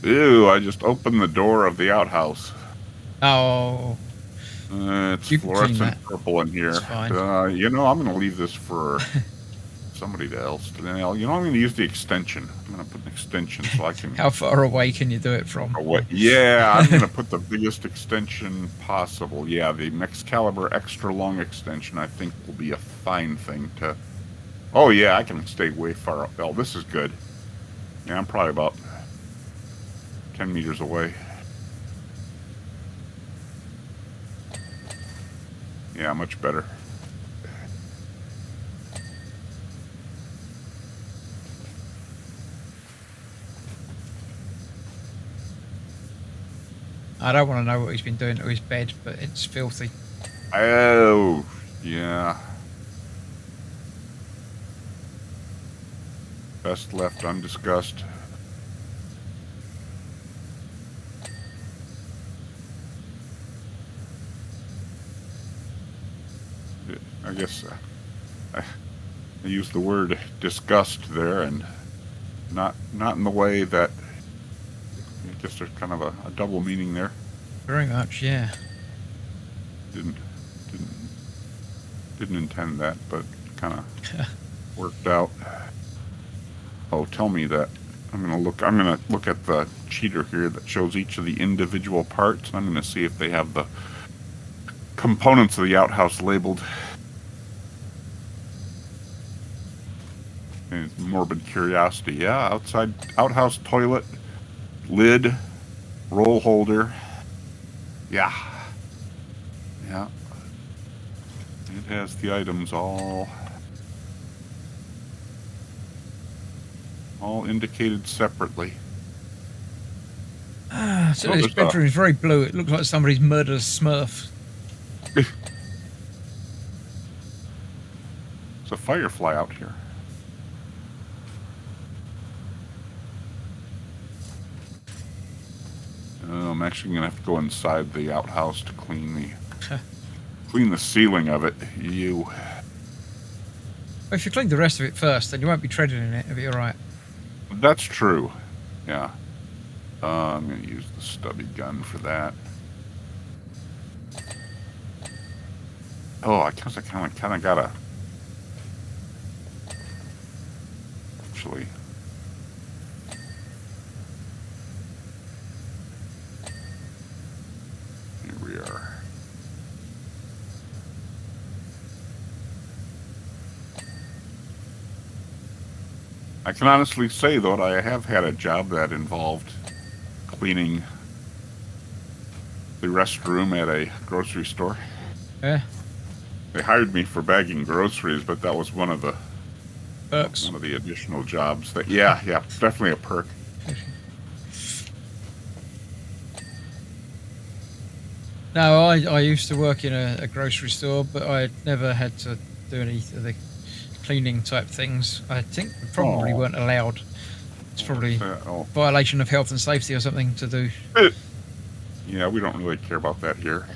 Ew, I just opened the door of the outhouse. Oh, It's You can clean fluorescent that. purple in here. It's fine. I'm going to leave this for somebody else. I'm going to use the extension. I'm going to put an extension so I can... how far away can you do it from? Yeah, I'm going to put the biggest extension possible. Yeah, the Excalibur extra long extension, I think, will be a fine thing to... Oh, yeah, I can stay way far up. Oh, this is good. Yeah, I'm probably about 10 meters away. Yeah, much better. I don't want to know what he's been doing to his bed, but it's filthy. Oh, yeah. Best left undiscussed. I guess I used the word disgust there, and not in the way that... I guess there's kind of a double meaning there. Very much, yeah. Didn't intend that, but kind of worked out. Oh, tell me that. I'm gonna look at the cheater here that shows each of the individual parts, and I'm gonna see if they have the components of the outhouse labeled. And it's morbid curiosity. Yeah, outside outhouse toilet, lid, roll holder. Yeah. It has the items all indicated separately. So Oh, this there's bedroom is very blue. It looks like somebody's murdered a Smurf. There's a firefly out here. Oh, I'm actually gonna have to go inside the outhouse to clean the ceiling of it. Well, if you clean the rest of it first, then you won't be treading in it. It'll be all right. That's true. Yeah. I'm going to use the stubby gun for that. Oh, I guess I kind of gotta. Actually. Here we are. I can honestly say, though, that I have had a job that involved cleaning the restroom at a grocery store. Yeah. They hired me for bagging groceries, but that was one of the Perks. one of the additional jobs. That yeah, definitely a perk. No, I used to work in a grocery store, but I never had to do any of the cleaning type things. I think we probably weren't allowed. It's probably violation of health and safety or something to do. Yeah, we don't really care about that here.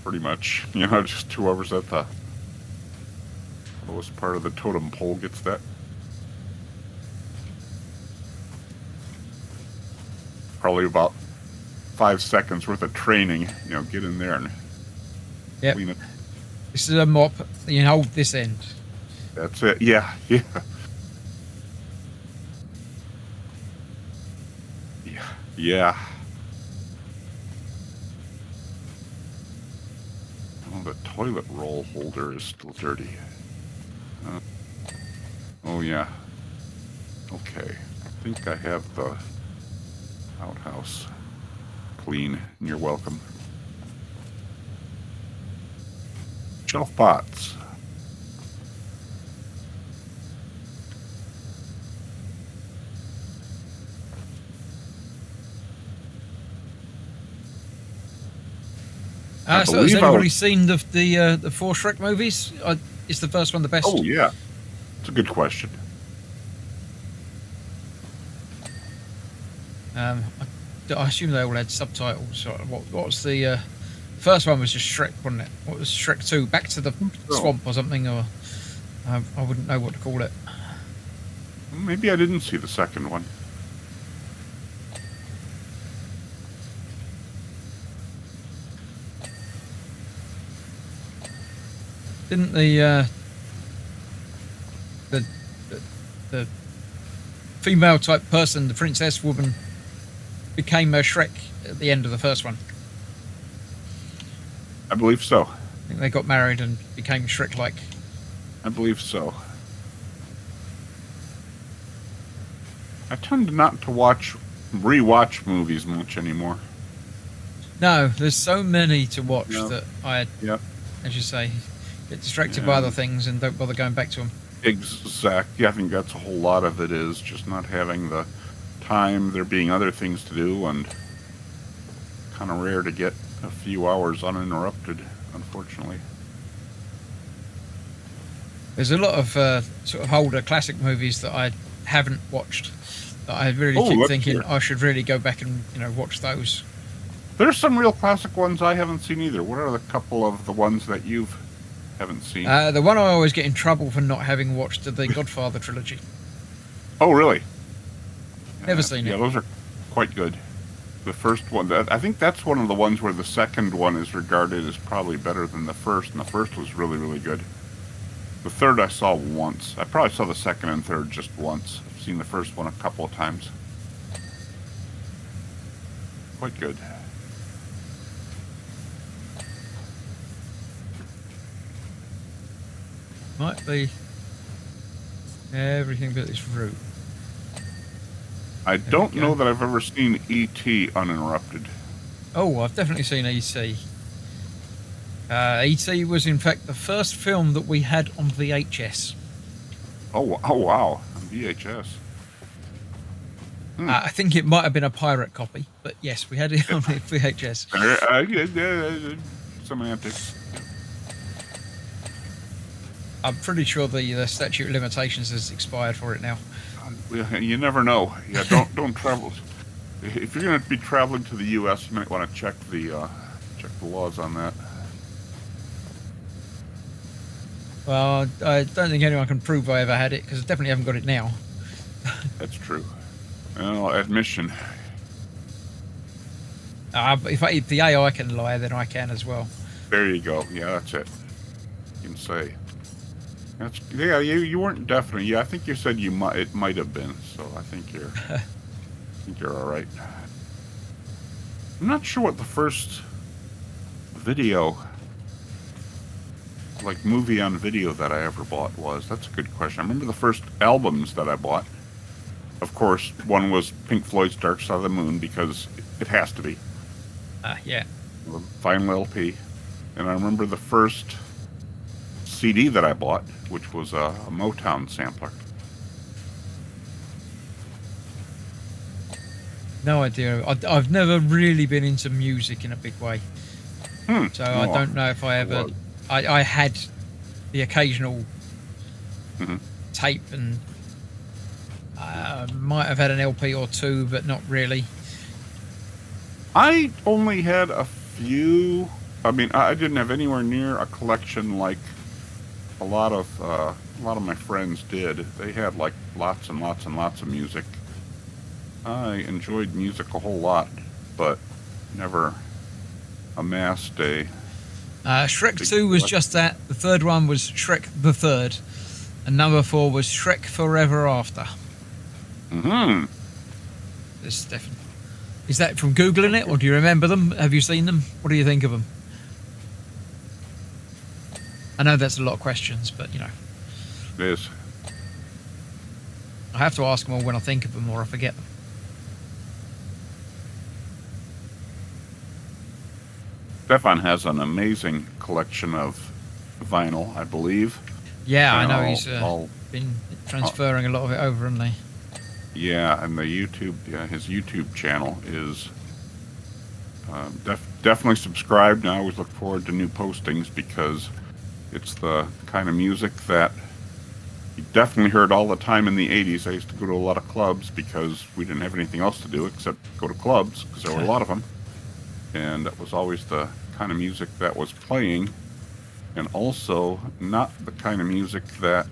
Pretty much, just whoever's at the lowest part of the totem pole gets that. Probably about 5 seconds worth of training, get in there and clean it. This is a mop. You hold this end. That's it. Yeah. Yeah. Oh, the toilet roll holder is still dirty. Oh, yeah. Okay. I think I have the outhouse clean, and you're welcome. Shelf pots. So has anybody seen the 4 Shrek movies? Is the first one the best? Oh, yeah. It's a good question. I assume they all had subtitles. What was the first one? Was just Shrek, wasn't it? What was Shrek 2? Back to the swamp or something? Or I wouldn't know what to call it. Maybe I didn't see the second one. Didn't the female type person, the princess woman, became a Shrek at the end of the first one? I believe so. I think they got married and became Shrek-like. I believe so. I tend not to rewatch movies much anymore. No, there's so many to watch that I, as you say, get distracted by other things and don't bother going back to them. Exactly. I think that's a whole lot of it is just not having the time, there being other things to do, and kind of rare to get a few hours uninterrupted, unfortunately. There's a lot of sort of older classic movies that I haven't watched that I really keep thinking I should really go back and watch those. There's some real classic ones I haven't seen either. What are the couple of the ones that you haven't seen? The one I always get in trouble for not having watched the Godfather trilogy. Oh, really? Never seen it. Yeah, those are quite good. The first one, I think that's one of the ones where the second one is regarded as probably better than the first, and the first was really, really good. The third I saw once. I probably saw the second and third just once. I've seen the first one a couple of times. Quite good. Might be everything but this route. I don't know that I've ever seen E.T. uninterrupted. Oh, I've definitely seen E.T. E.T. was in fact the first film that we had on VHS. Oh wow, on VHS. I think it might have been a pirate copy, but yes, we had it on VHS. Semantics. I'm pretty sure the statute of limitations has expired for it now. You never know. Yeah, don't travel. If you're going to be traveling to the U.S., you might want to check the laws on that. Well, I don't think anyone can prove I ever had it because I definitely haven't got it now. That's true. Well, admission. But if the AI can lie, then I can as well. There you go. Yeah, that's it. You can say. That's yeah. You weren't definitely. Yeah, I think you said you might. It might have been. So I think you're all right. I'm not sure what the first video, like movie on video, that I ever bought was. That's a good question. I remember the first albums that I bought. Of course, one was Pink Floyd's Dark Side of the Moon because it has to be. Yeah. The final LP. And I remember the first CD that I bought, which was a Motown sampler. No idea. I've never really been into music in a big way. So I don't know if I ever... I had the occasional tape and might have had an LP or two, but not really. I only had a few. I mean, I didn't have anywhere near a collection like a lot of my friends did. They had like lots and lots and lots of music. I enjoyed music a whole lot, but never amassed a... Shrek 2 was just that. The third one was Shrek the Third. And number 4 was Shrek Forever After. Mm-hmm. This definitely... Is that from Googling it, or do you remember them? Have you seen them? What do you think of them? I know that's a lot of questions, but, you know. It is. I have to ask them all when I think of them or I forget them. Stefan has an amazing collection of vinyl, I believe. Yeah, And I know he's been transferring a lot of it over, hasn't he? Yeah, and the his YouTube channel is definitely subscribed. And I always look forward to new postings because it's the kind of music that you definitely heard all the time in the 80s. I used to go to a lot of clubs because we didn't have anything else to do except go to clubs because there were a lot of them. And that was always the kind of music that was playing, and also not the kind of music that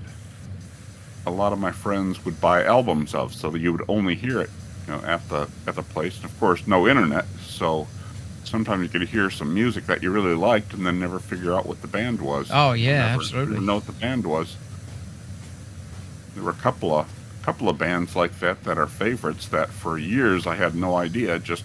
a lot of my friends would buy albums of, so that you would only hear it, you know, at the place. And of course, no internet, so sometimes you could hear some music that you really liked and then never figure out what the band was. Oh yeah, never absolutely. know what the band was. There were a couple of bands like that are favorites that for years I had no idea. Just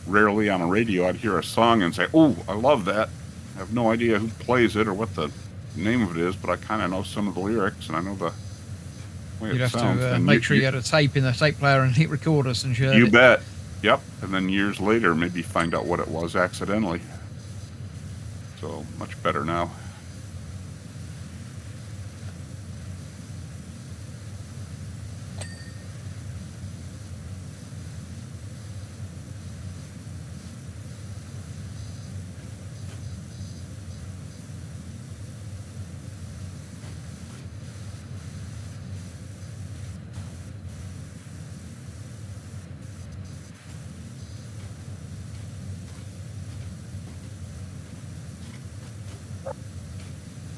rarely on a radio I'd hear a song and say, "Oh, I love that." I have no idea who plays it or what the name of it is, but I kind of know some of the lyrics and I know the way You'd it have sounds. to And make sure you had a tape in the tape player and hit record us and share you it. bet. Yep. And then years later, maybe find out what it was accidentally. So much better now.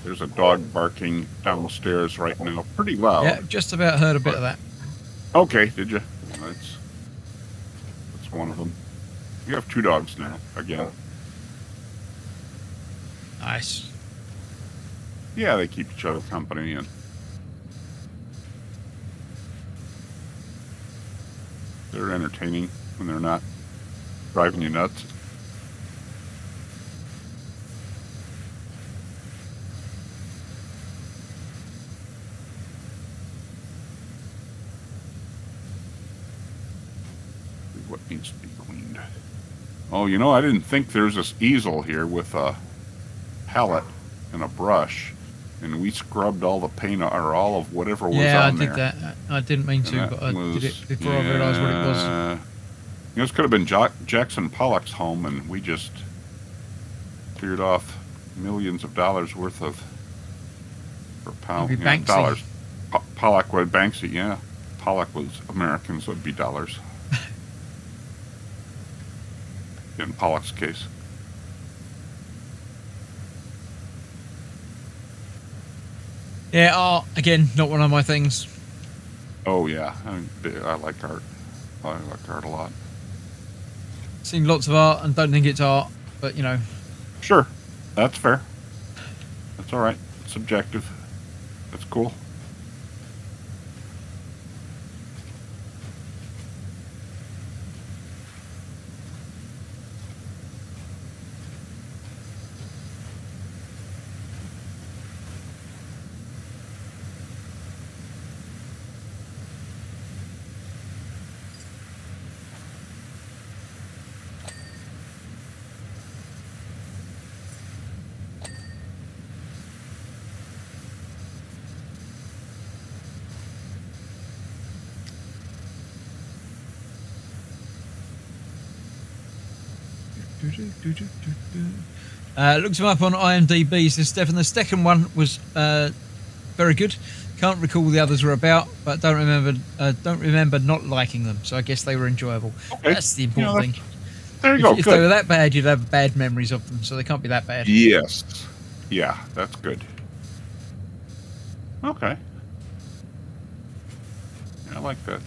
There's a dog barking downstairs right now, pretty loud. Yeah, just about heard a bit of that. Okay, did you? That's one of them. You have 2 dogs now, again. Nice. Yeah, they keep each other company and they're entertaining when they're not driving you nuts. What needs to be cleaned? Oh, you know, I didn't think there's this easel here with a palette and a brush, and we scrubbed all the paint or all of whatever was Yeah, I on there. did that. I didn't mean to, but I did it before I realised what it was. You know, this could have been Jackson Pollock's home, and we just cleared off millions of dollars worth of Maybe Banksy. dollars. Pollock was Banksy, yeah. Pollock was American, so it'd be dollars. In Pollock's case. Yeah, art again, not one of my things. Oh yeah, I like art. I like art a lot. Seen lots of art and don't think it's art, but you know. Sure, that's fair. That's all right. Subjective. That's cool. Looked him up on IMDb. Says Stefan, the second one was very good. Can't recall the others were about, but don't remember not liking them. So I guess they were enjoyable. Okay. That's the important thing. There you go. If they were that bad, you'd have bad memories of them. So they can't be that bad. Yes. Yeah, that's good. Okay. I like that.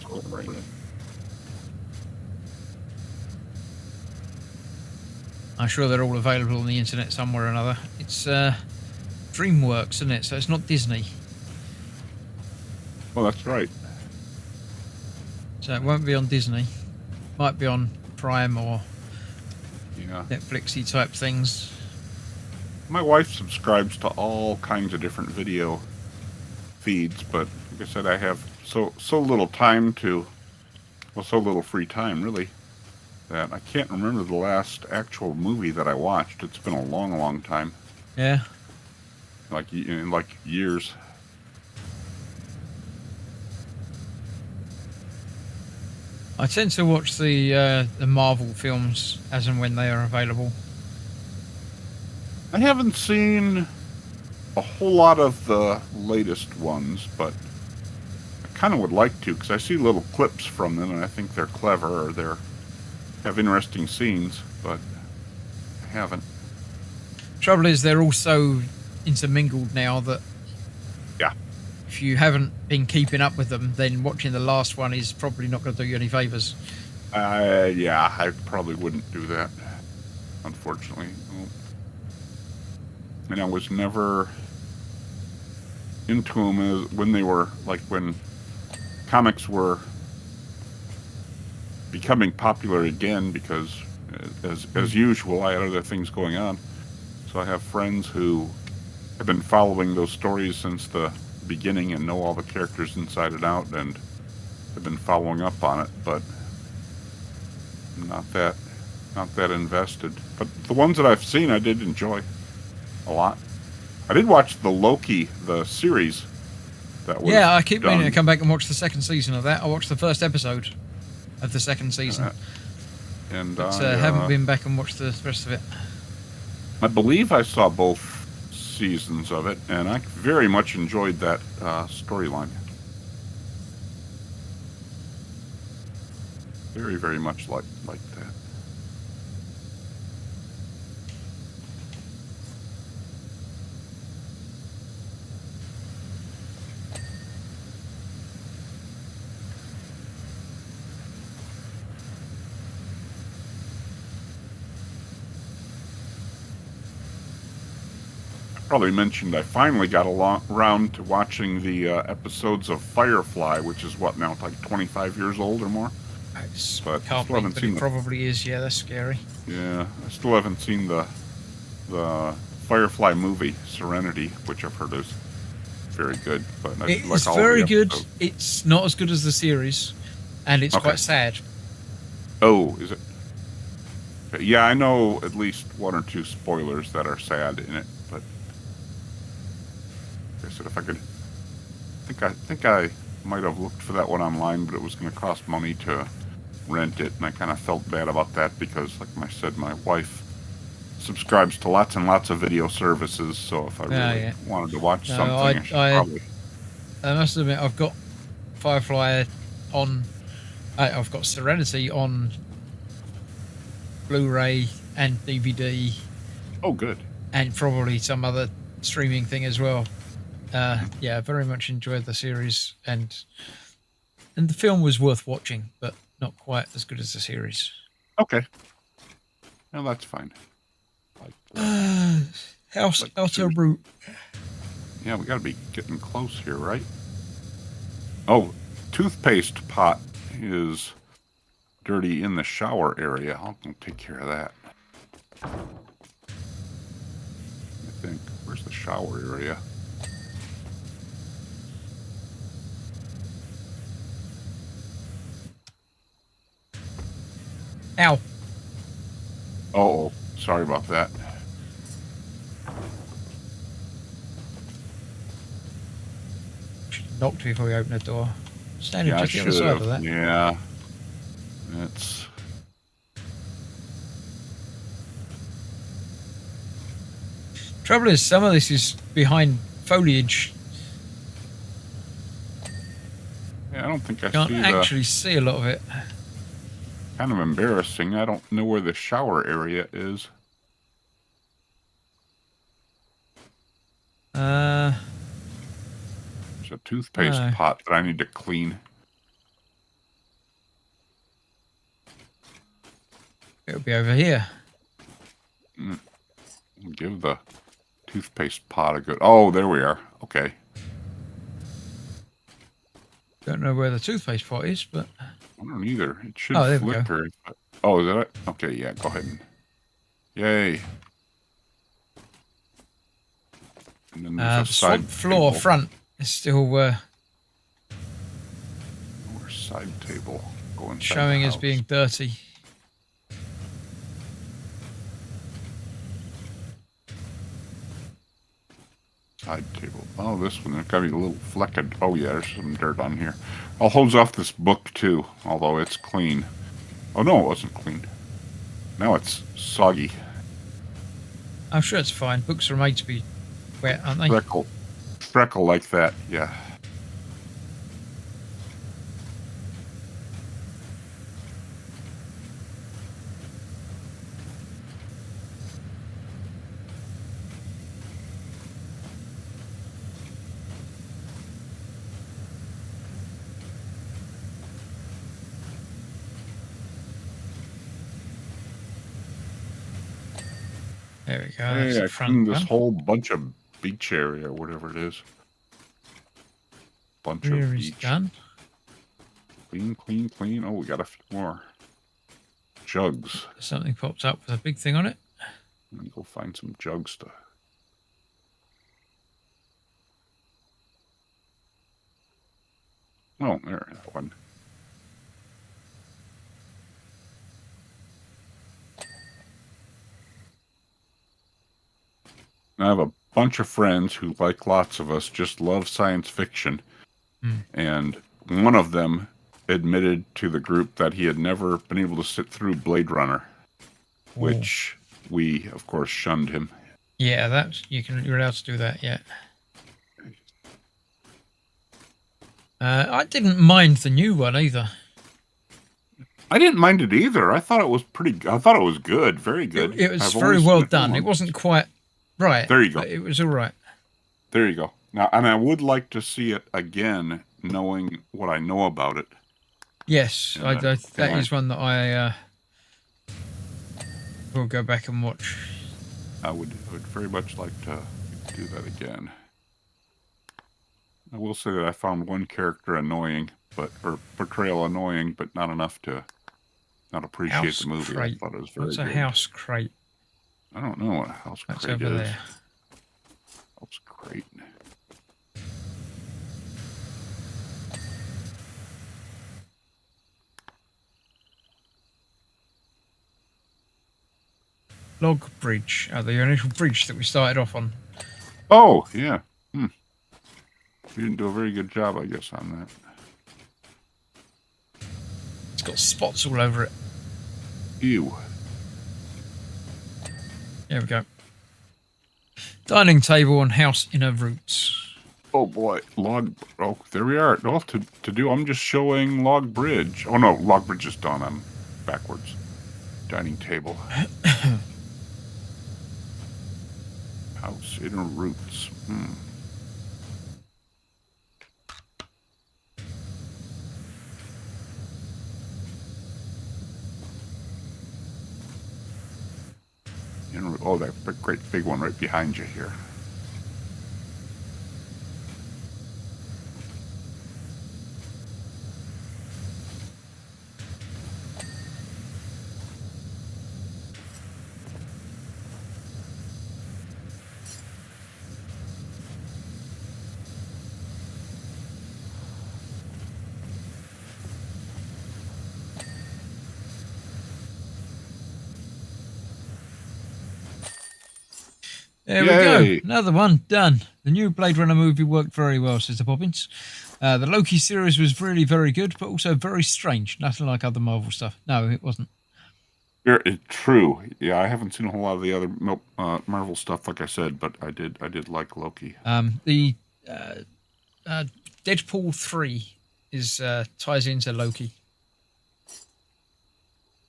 I'm sure they're all available on the internet somewhere or another. It's DreamWorks, isn't it? So it's not Disney. Well, that's right. So it won't be on Disney. Might be on Prime or Yeah. Netflixy type things. My wife subscribes to all kinds of different video feeds, but like I said, I have so little time so little free time really, that I can't remember the last actual movie that I watched. It's been a long, long time. Yeah. Like in like years. I tend to watch the Marvel films as and when they are available. I haven't seen a whole lot of the latest ones, but I kind of would like to, because I see little clips from them and I think they're clever or have interesting scenes, but I haven't. Trouble is, they're all so intermingled now that Yeah. if you haven't been keeping up with them, then watching the last one is probably not going to do you any favours. Yeah, I probably wouldn't do that, unfortunately. And I was never into them when they were, like, when comics were becoming popular again, because as usual, I had other things going on. So I have friends who have been following those stories since the beginning and know all the characters inside and out, and have been following up on it, but not that invested. But the ones that I've seen, I did enjoy a lot. I did watch the Loki, the series. That was I keep done. meaning to come back and watch the second season of that. I watched the first episode of the second season, And but haven't been back and watched the rest of it. I believe I saw both seasons of it, and I very much enjoyed that storyline. Very, very much like that. Probably mentioned I finally got around to watching the episodes of Firefly, which is what now, like 25 years old or more. But Can't still haven't but seen it probably is. Yeah, that's scary. Yeah, I still haven't seen the Firefly movie Serenity, which I've heard is very good. But It's very good. It's not as good as the series, and it's quite sad. Oh, is it? Yeah, I know at least one or two spoilers that are sad in it, but I said if I could, I think I might have looked for that one online, but it was going to cost money to rent it, and I kind of felt bad about that because, like I said, my wife subscribes to lots and lots of video services, so if I really wanted to watch something, I should probably. I must admit, I've got Firefly on. I've got Serenity on Blu-ray and DVD. Oh, good. And probably some other streaming thing as well. Yeah, very much enjoyed the series, and the film was worth watching, but not quite as good as the series. Okay. Well, that's fine. Like, House like Outer seriously. Route. Yeah, we got to be getting close here, right? Oh, toothpaste pot is dirty in the shower area. I'll go take care of that. I think. Where's the shower area? Ow. Oh, sorry about that. Knocked before we opened the door. Standing Yeah, I just the other should side have. of that. Yeah. It's... Trouble is, some of this is behind foliage. Yeah, I don't think I Can't see actually see a lot of it. Kind of embarrassing. I don't know where the shower area is. There's a toothpaste No. pot that I need to clean. It'll be over here. Give the toothpaste pot a good... Oh, there we are. Okay. Don't know where the toothpaste pot is, but I don't either. It should Oh, there we go. flicker. Oh, is that it? Okay, yeah, go ahead and... Yay. And then there's the a side floor table. front is still Where's side table? Go inside showing the as house. being dirty. Side table. Oh, this one. There's got to be a little fleck of... Oh, yeah, there's some dirt on here. I'll hose off this book, too, although it's clean. Oh, no, it wasn't clean. Now it's soggy. I'm sure it's fine. Books are made to be wet, aren't they? Freckle like that, yeah. There we go. That's Hey, the I front cleaned this one. whole bunch of beach area, whatever it is. Bunch Rear of is beach. done. Clean, clean, clean. Oh, we got a few more. Jugs. Something pops up with a big thing on it. Let me go find some jugs to... Oh, there, that one. I have a bunch of friends who, like lots of us, just love science fiction. And one of them admitted to the group that he had never been able to sit through Blade Runner, which we, of course, shunned him. Yeah, that's you're allowed to do that. Yeah. I didn't mind the new one either. I didn't mind it either. I thought it was I thought it was good, very good. It was I've very only well seen it done. once. It wasn't quite right. There you go. But it was all right. There you go. Now, and I would like to see it again, knowing what I know about it. Yes, Yeah, that is one that I will go back and watch. I would very much like to do that again. I will say that I found one character annoying, or portrayal annoying, but not enough to not appreciate House the movie. crate. I thought it was very What's good. a house crate? I don't know what a house That's crate over is. there. House crate. Log bridge. Oh, the initial bridge that we started off on. Oh, yeah. You didn't do a very good job, I guess, on that. It's got spots all over it. Ew. There we go. Dining table and house inner roots. Oh boy, log. Oh, there we are. No, to do. I'm just showing log bridge. Oh no, log bridge is done. I'm backwards. Dining table. House inner roots. Oh, that great big one right behind you here. There Yay. we go. Another one done. The new Blade Runner movie worked very well, says the Bobbins. The Loki series was really very good, but also very strange. Nothing like other Marvel stuff. No, it wasn't. True. Yeah, I haven't seen a whole lot of the other Marvel stuff, like I said, but I did like Loki. The Deadpool 3 is ties into Loki.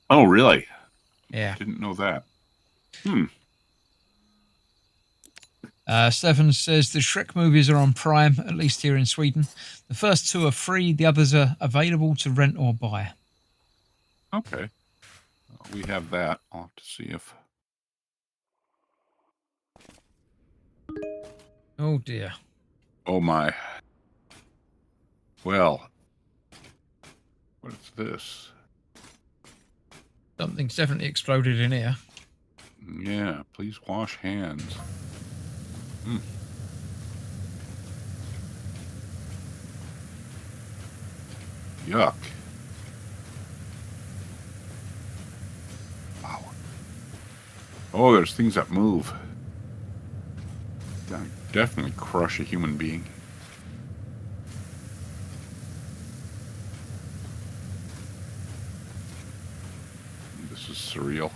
Oh, really? Yeah. Didn't know that. Stefan says the Shrek movies are on Prime, at least here in Sweden. The first 2 are free. The others are available to rent or buy. Okay. We have that. I'll have to see if... Oh, dear. Oh, my. Well. What is this? Something's definitely exploded in here. Yeah, please wash hands. Yuck. Wow. Oh, there's things that move. That definitely crush a human being. This is surreal.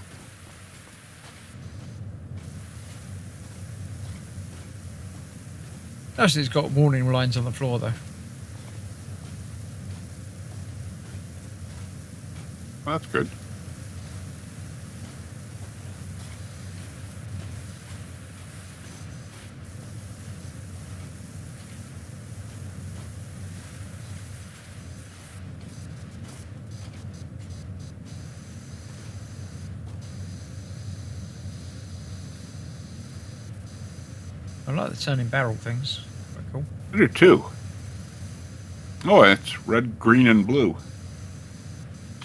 Notice it's got warning lines on the floor, though. Well, that's good. I like the turning barrel things. Quite cool. I do too. Oh, it's red, green, and blue.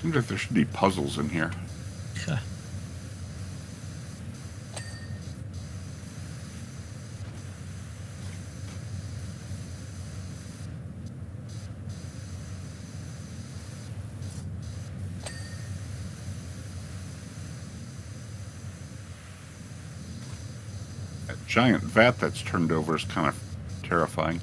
Seems like there should be puzzles in here. That giant vat that's turned over is kind of terrifying.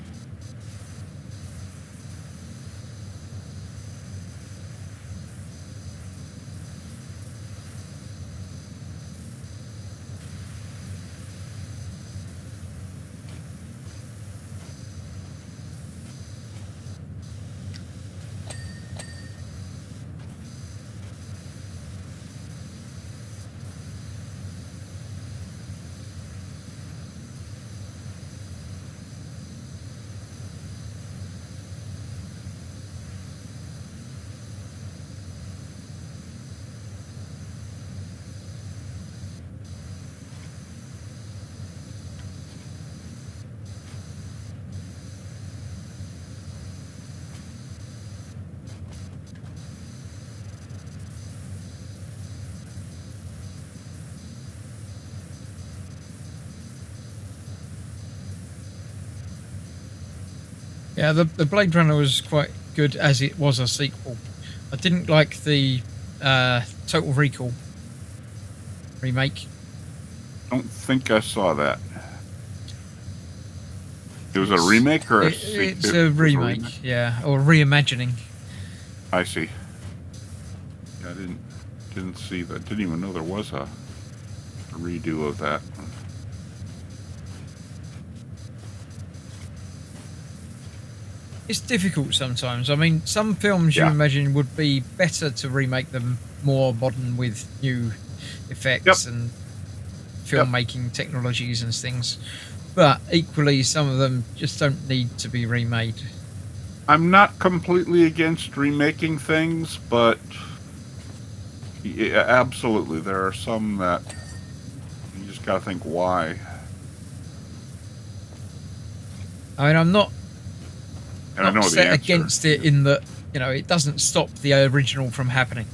Yeah, the Blade Runner was quite good as it was a sequel. I didn't like the Total Recall remake. I don't think I saw that. It was a remake or it's a remake, yeah, or reimagining. I see. Yeah, I didn't see that. Didn't even know there was a redo of that. It's difficult sometimes. I mean, some films you Yeah. imagine would be better to remake them more modern with new effects and filmmaking technologies and things. But equally, some of them just don't need to be remade. I'm not completely against remaking things, but yeah, absolutely, there are some that just got to think why. I mean, I'm not And I know the set answer. against it in that, it doesn't stop the original from happening.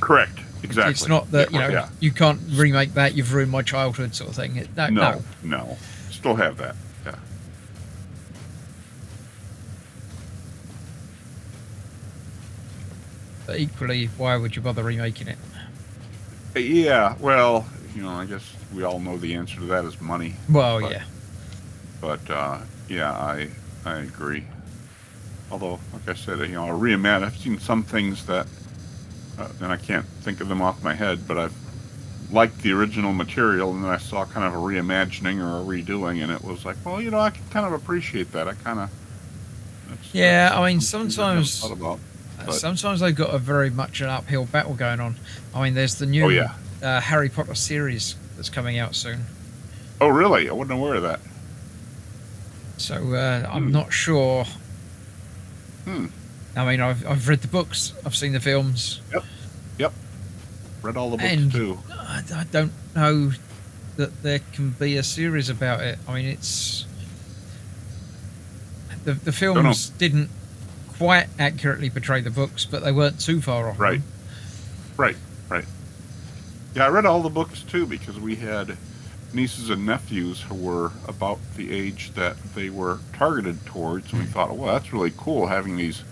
Correct. Exactly. It's not that, Yeah. you can't remake that, you've ruined my childhood sort of thing. No. No. Still have that. Yeah. But equally, why would you bother remaking it? Yeah. Well, I guess we all know the answer to that is money. Well, But- yeah. But yeah, I agree. Although, like I said, a reimagine. I've seen some things that, and I can't think of them off my head, but I've liked the original material, and then I saw kind of a reimagining or a redoing, and it was like, well, I can kind of appreciate that. I kind of. Yeah, I mean, something I haven't sometimes. thought about. But- Sometimes they've got a very much an uphill battle going on. I mean, there's the new Oh, yeah. Harry Potter series that's coming out soon. Oh, really? I wasn't aware of that. So I'm not sure. Hmm. I mean, I've read the books, I've seen the films, Yep. Read all the books and too. I don't know that there can be a series about it. I mean, it's the films didn't quite accurately portray the books, but they weren't too far off. Right. them. Right. Yeah, I read all the books too because we had nieces and nephews who were about the age that they were targeted towards, and we thought, well, that's really cool having these,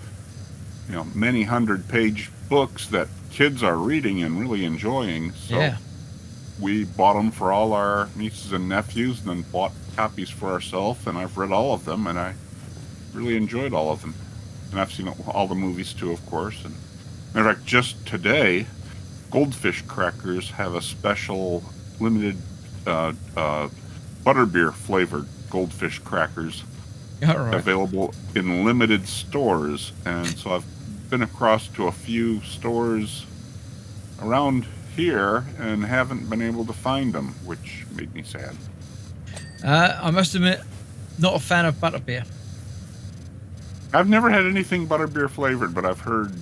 many 100-page books that kids are reading and really enjoying. So Yeah. we bought them for all our nieces and nephews, and then bought copies for ourselves. And I've read all of them, and I really enjoyed all of them. And I've seen all the movies too, of course. And matter of fact, just today, Goldfish Crackers have a special limited butterbeer flavored Goldfish Crackers All right. available in limited stores. And so I've been across to a few stores around here and haven't been able to find them, which made me sad. I must admit, not a fan of butterbeer. I've never had anything butterbeer flavored, but I've heard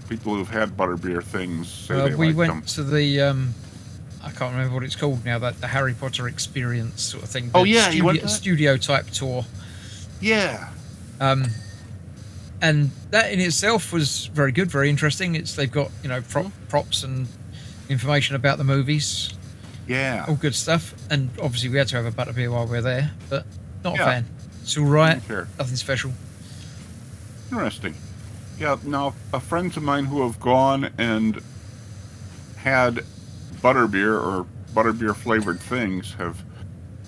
people who've had butterbeer things say they We like went them. to the I can't remember what it's called now, the Harry Potter experience sort of thing. Oh, the yeah, you went to that? studio type tour. Yeah. And that in itself was very good, very interesting. They've got props and information about the movies, Yeah. all good stuff. And obviously we had to have a butterbeer while we were there, but not Yeah. a fan. It's all right, Didn't care. nothing special. Interesting. Yeah, now, friends of mine who have gone and had butterbeer or butterbeer flavored things have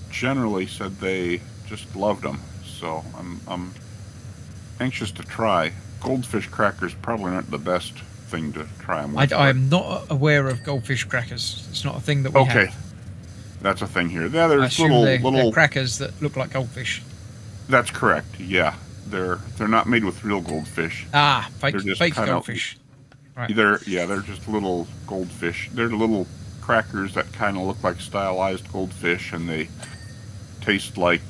generally said they just loved them. So I'm anxious to try. Goldfish crackers probably aren't the best thing to try them with. I'm not aware of goldfish crackers. It's not a thing that we Okay. have. That's a thing here. Yeah, I there's assume they're little. crackers that look like goldfish. That's correct. Yeah, they're not made with real goldfish. Ah, fake They're just fake kinda- goldfish. Right. They're just little goldfish. They're little crackers that kind of look like stylized goldfish, and they taste like.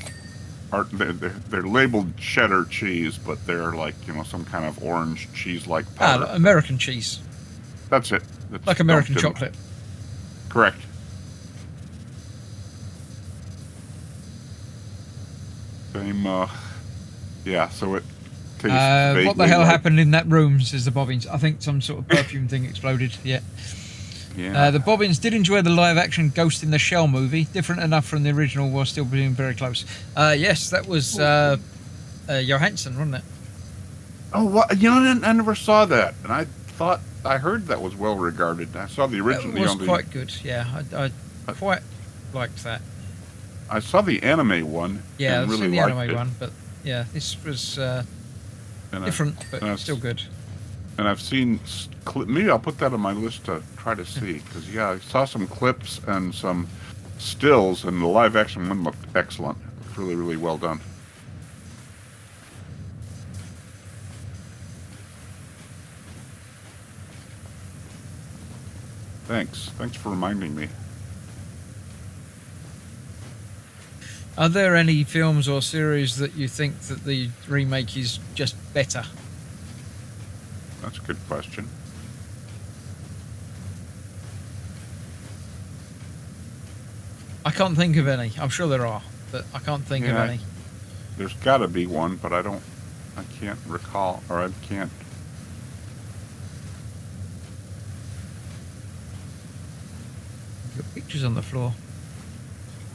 They're labeled cheddar cheese, but they're like some kind of orange cheese-like powder. American cheese, That's it. It's like American dumped in- chocolate. Correct. Same. Yeah. So it tastes. What the vaguely hell like- happened in that room? Says the Bobbins. I think some sort of perfume thing exploded. Yeah. Yeah. The Bobbins did enjoy the live-action Ghost in the Shell movie. Different enough from the original, while still being very close. Yes, that was Johansson, wasn't it? Oh, what? I never saw that, and I heard that was well regarded. I saw the original. It was quite good. Yeah, I quite liked that. I saw the anime one. Yeah, and I've really seen the liked anime it. one, but yeah, this was And different, but and still good. And I've seen maybe I'll put that on my list to try to see, because I saw some clips and some stills, and the live action one looked excellent. It was really, really well done. Thanks for reminding me. Are there any films or series that you think that the remake is just better? That's a good question. I can't think of any. I'm sure there are, but I can't think of Yeah. any. There's got to be one, but I can't recall, or I can't. You've got pictures on the floor.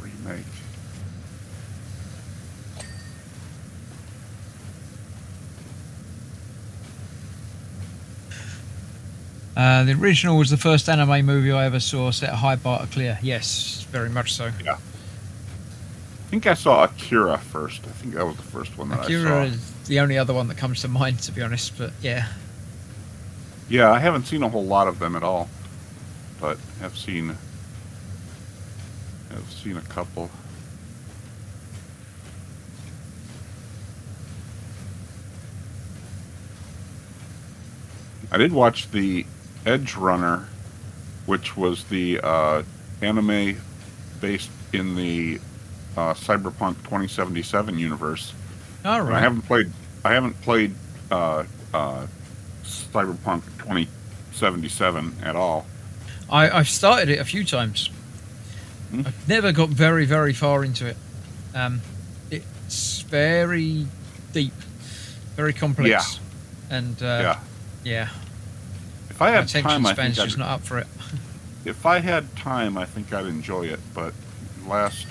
Remake. The original was the first anime movie I ever saw. Set a high bar to clear. Yes, very much so. Yeah. I think I saw Akira first. I think that was the first one that Akira I saw. is the only other one that comes to mind, to be honest. But yeah, Yeah, I haven't seen a whole lot of them at all, but have seen a couple. I did watch the Edge Runner, which was the anime based in the Cyberpunk 2077 universe. all And right. I haven't played Cyberpunk 2077 at all. I've started it a few times. Hmm? I've never got very, very far into it. It's very deep, very complex, Yeah. and yeah. If I My had attention time, I span's think just not up for it. if I had time, I think I'd enjoy it. But last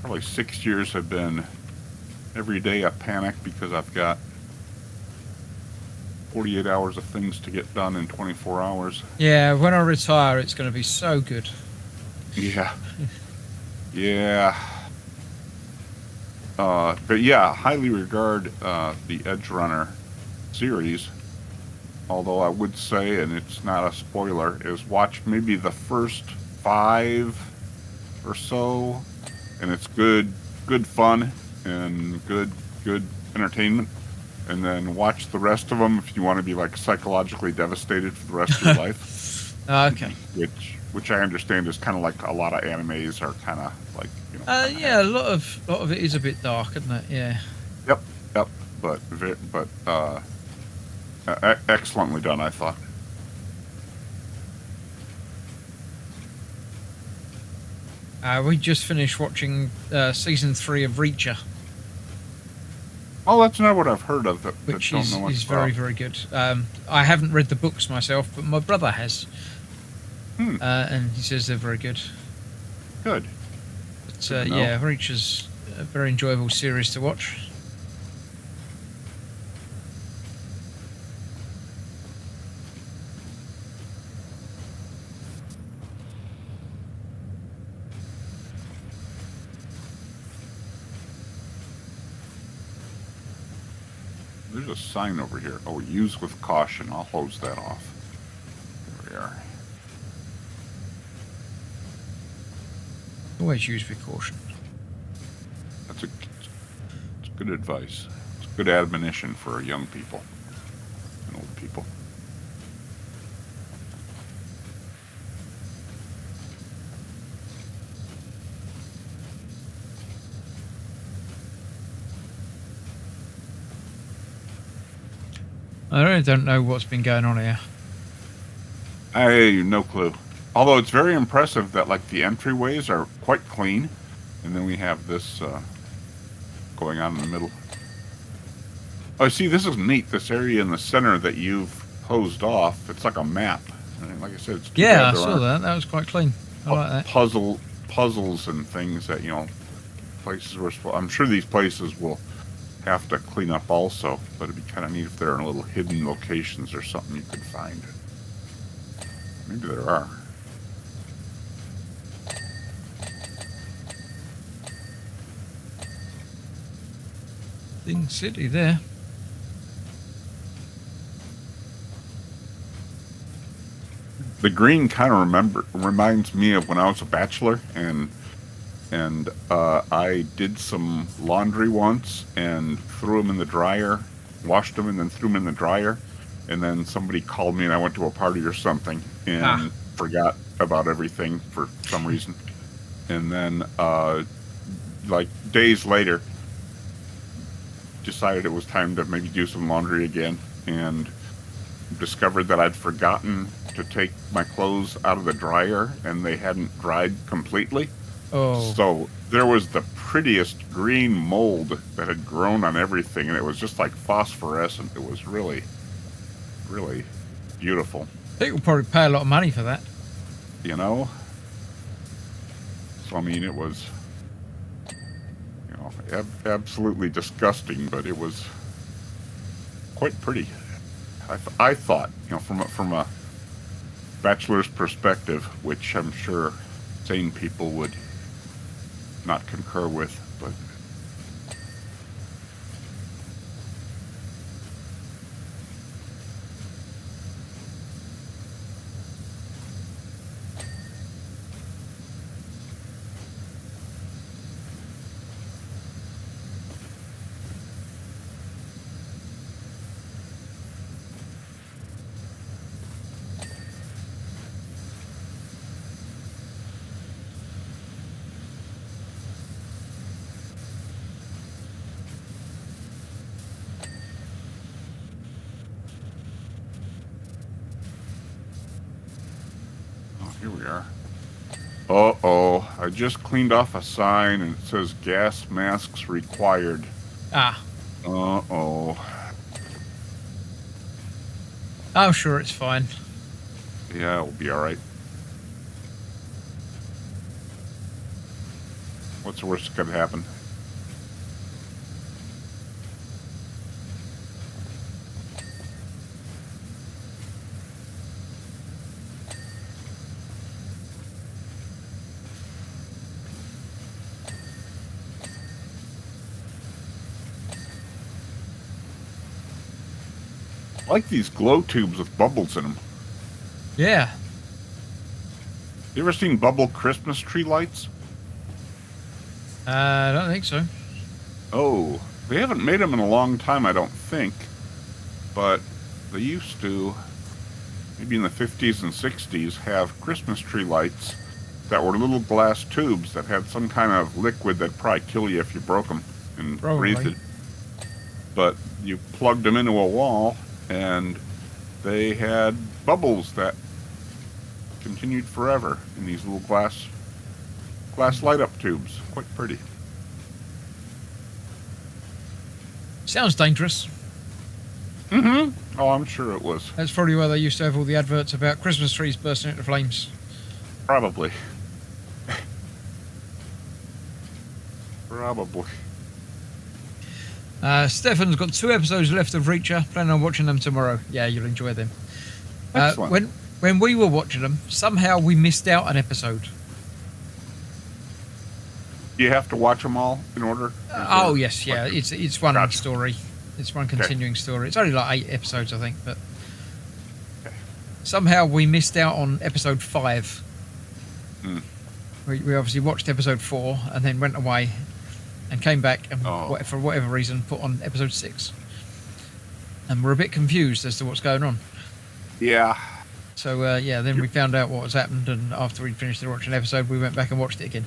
probably 6 years have been every day a panic because I've got 48 hours of things to get done in 24 hours. Yeah, when I retire, it's going to be so good. Yeah. Yeah. But yeah, highly regard the Edge Runner series. Although I would say, and it's not a spoiler, is watch maybe the first 5 or so, and it's good fun and good entertainment. And then watch the rest of them if you want to be like psychologically devastated for the rest of your life. Okay. Which I understand is kind of like a lot of animes are kind of like, you know. Yeah, a lot of it is a bit dark, isn't it? Yeah. Yep. But excellently done, I thought. We just finished watching season 3 of Reacher, Oh, that's not what I've heard of. which don't know much is very, about. very good. I haven't read the books myself, but my brother has, and he says they're very good. Good. But Good to know. yeah, Reacher's a very enjoyable series to watch. There's a sign over here. Oh, use with caution. I'll hose that off. There we are. Always use with caution. It's good advice. It's good admonition for young people and old people. I really don't know what's been going on here. I have no clue. Although it's very impressive that like the entryways are quite clean, and then we have this going on in the middle. Oh, see, this is neat. This area in the center that you've hosed off, it's like a map. And like I said, it's too Yeah, bad I there saw aren't that. That was quite clean. I like that. puzzles and things that, you know, places where I'm sure these places will have to clean up also, but it'd be kind of neat if there are little hidden locations or something you could find. Maybe there are. Thing City there. The green kind of reminds me of when I was a bachelor, and I did some laundry once and threw them in the dryer, washed them and then threw them in the dryer, and then somebody called me and I went to a party or something and forgot about everything for some reason, and then like days later decided it was time to maybe do some laundry again, and discovered that I'd forgotten to take my clothes out of the dryer and they hadn't dried completely. Oh, So there was the prettiest green mold that had grown on everything, and it was just like phosphorescent. It was really, really beautiful, people probably pay a lot of money for that. you know? So, I mean, it was, absolutely disgusting, but it was quite pretty. I thought, from a bachelor's perspective, which I'm sure sane people would not concur with, but here we are. Uh-oh, I just cleaned off a sign and it says gas masks required. Ah, Uh-oh. I'm sure it's fine. Yeah, it'll be all right. What's the worst that could happen? I like these glow tubes with bubbles in them. Yeah. You ever seen bubble Christmas tree lights? I don't think so. Oh, they haven't made them in a long time, I don't think. But they used to, maybe in the 50s and 60s, have Christmas tree lights that were little glass tubes that had some kind of liquid that'd probably kill you if you broke them and Probably. breathed it. But you plugged them into a wall, and they had bubbles that continued forever in these little glass light-up tubes. Quite pretty. Sounds dangerous. Mm-hmm. Oh, I'm sure it was. That's probably why they used to have all the adverts about Christmas trees bursting into flames. Probably. Probably. Stefan's got 2 episodes left of Reacher. Planning on watching them tomorrow. Yeah, you'll enjoy them. Excellent. When we were watching them, somehow we missed out an episode. You have to watch them all in order? Oh yes, yeah. It's one Gotcha. story. It's one continuing story. It's only like 8 episodes, I think, but Okay. somehow we missed out on episode 5. Hmm. We obviously watched episode 4 and then went away and came back and Oh. for whatever reason put on episode 6. And we're a bit confused as to what's going on. Yeah. So then we found out what has happened, and after we'd finished the watching episode, we went back and watched it again.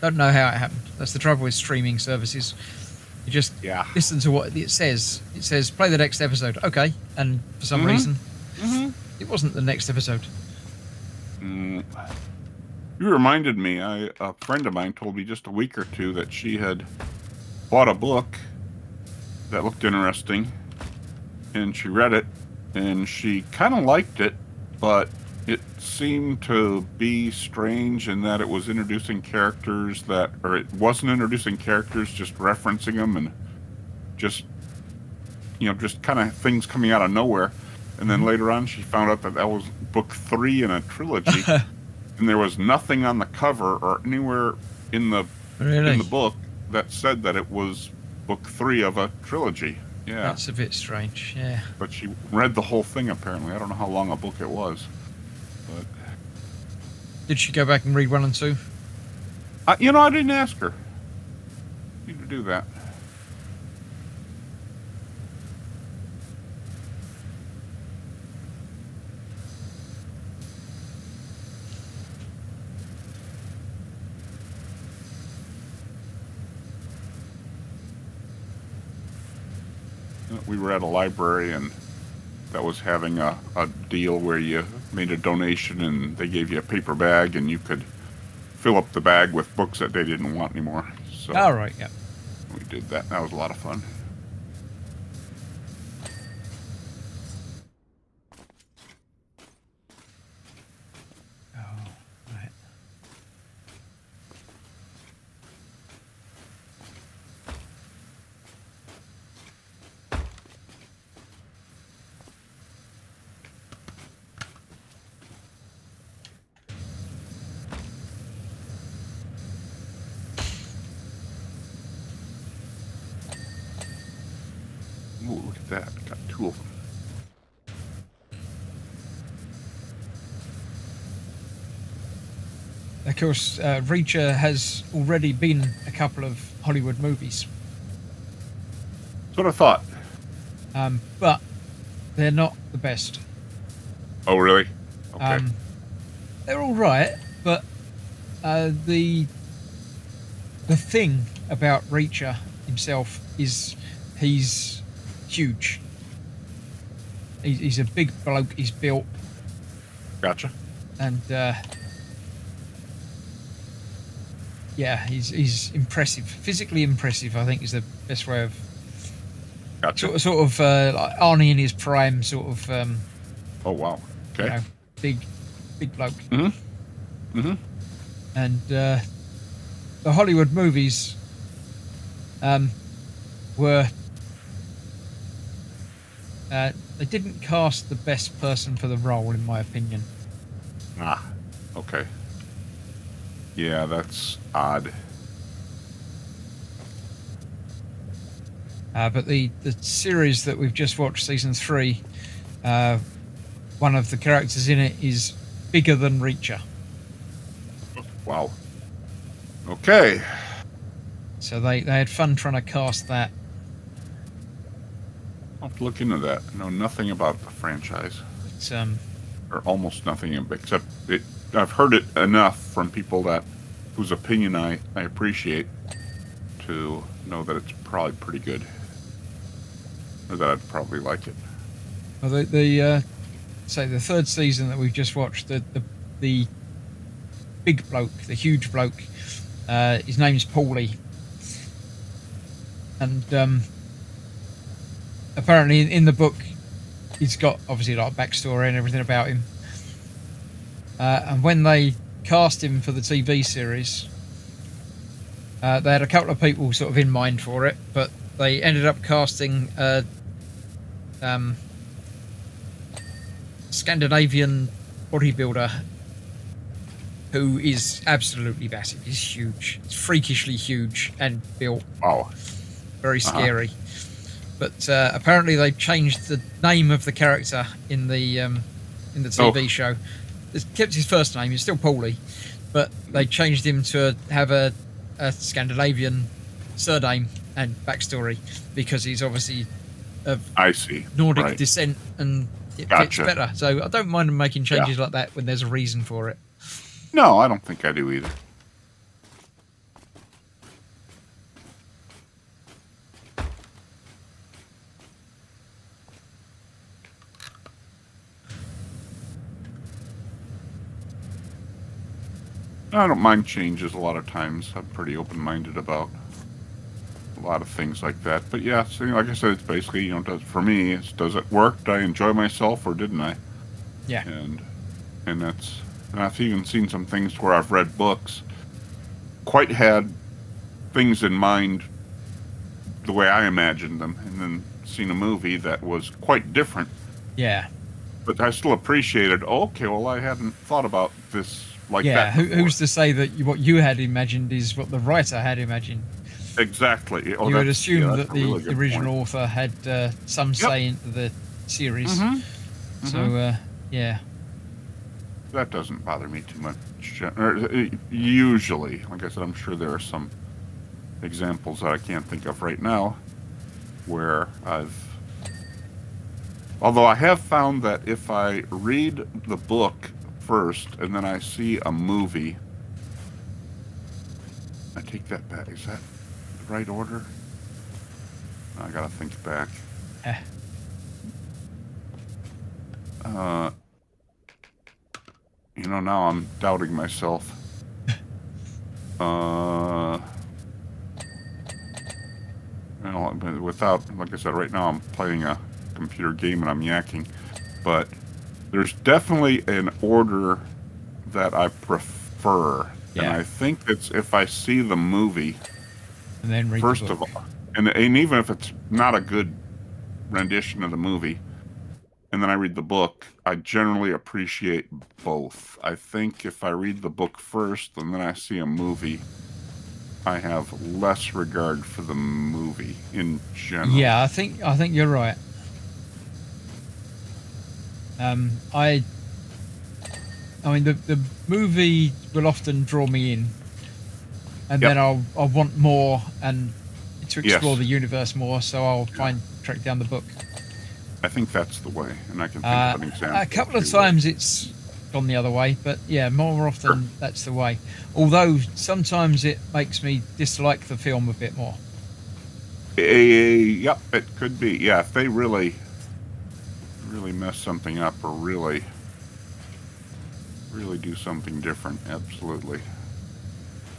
Don't know how it happened. That's the trouble with streaming services. You just Yeah. listen to what it says. It says play the next episode, okay, and for some Mhm. reason Mm-hmm. it wasn't the next episode. You reminded me, a friend of mine told me just a week or two that she had bought a book that looked interesting, and she read it, and she kind of liked it, but it seemed to be strange in that it was introducing characters or it wasn't introducing characters, just referencing them, and just kind of things coming out of nowhere. And then later on, she found out that was book 3 in a trilogy. And there was nothing on the cover or anywhere in the Really? book that said that it was book 3 of a trilogy. Yeah, That's a bit strange. Yeah. but she read the whole thing apparently. I don't know how long a book it was, but Did she go back and read 1 and 2? I didn't ask her. Need to do that. We were at a library and that was having a deal where you made a donation and they gave you a paper bag and you could fill up the bag with books that they didn't want anymore. So All right, yeah. we did that. That was a lot of fun. Oh, right. Ooh, look at that. Got 2 of them. Of course, Reacher has already been a couple of Hollywood movies, That's what I thought. but they're not the best. Oh, really? Okay. They're all right, but the thing about Reacher himself is he's huge. He's a big bloke. He's built, Gotcha. and yeah, he's impressive, physically impressive. I think is the best way of Gotcha. sort of like Arnie in his prime, sort of. Oh, wow. Okay. You know, big bloke. Mm-hmm. Mm-hmm. And the Hollywood movies were they didn't cast the best person for the role, in my opinion. Ah, okay. Yeah, that's odd. But the series that we've just watched, season 3, one of the characters in it is bigger than Reacher. Wow. Okay. So they had fun trying to cast that. I'll have to look into that. I know nothing about the franchise. But, Or almost nothing, except I've heard it enough from people whose opinion I appreciate to know that it's probably pretty good. Or that I'd probably like it. well, the 3rd season that we've just watched, the big bloke, the huge bloke, his name's Paulie, and apparently in the book he's got obviously a lot of backstory and everything about him, and when they cast him for the TV series, they had a couple of people sort of in mind for it, but they ended up casting Scandinavian bodybuilder who is absolutely massive. He's huge. He's freakishly huge and built. Wow. Very scary. But apparently they changed the name of the character in the TV show. It's kept his first name. He's still Paulie, but they changed him to have a Scandinavian surname and backstory because he's obviously of I see. Nordic Right. descent and it Gotcha. fits better. So I don't mind them making changes like that when there's a reason for it. No, I don't think I do either. I don't mind changes a lot of times. I'm pretty open-minded about a lot of things like that. But yeah, so, like I said, it's basically, for me, does it work? Did I enjoy myself or didn't I? Yeah. And I've even seen some things where I've read books, quite had things in mind the way I imagined them, and then seen a movie that was quite different. Yeah. But I still appreciated, okay, well, I hadn't thought about this like that before. Who's to say that what you had imagined is what the writer had imagined? Exactly. Oh, You would assume that that's a the really good original point. author had some say into the series. So, yeah. That doesn't bother me too much. Usually, like I said, I'm sure there are some examples that I can't think of right now where although I have found that if I read the book first and then I see a movie, I take that back. Is that the right order? I gotta think back. Now I'm doubting myself. Well, without, like I said, right now I'm playing a computer game and I'm yakking, but there's definitely an order that I prefer, and Yeah. I think it's if I see the movie And then read first the of book. all, and even if it's not a good rendition of the movie, and then I read the book, I generally appreciate both. I think if I read the book first and then I see a movie, I have less regard for the movie in general. Yeah, I think you're right. I mean the movie will often draw me in, and Yep. then I'll want more and to explore Yes. the universe more. So I'll track down the book. I think that's the way, and I can think of an example. A couple of too. times it's gone the other way, but yeah, more often that's the way. Although sometimes it makes me dislike the film a bit more. Yep, it could be. Yeah, if they really mess something up or really do something different, absolutely.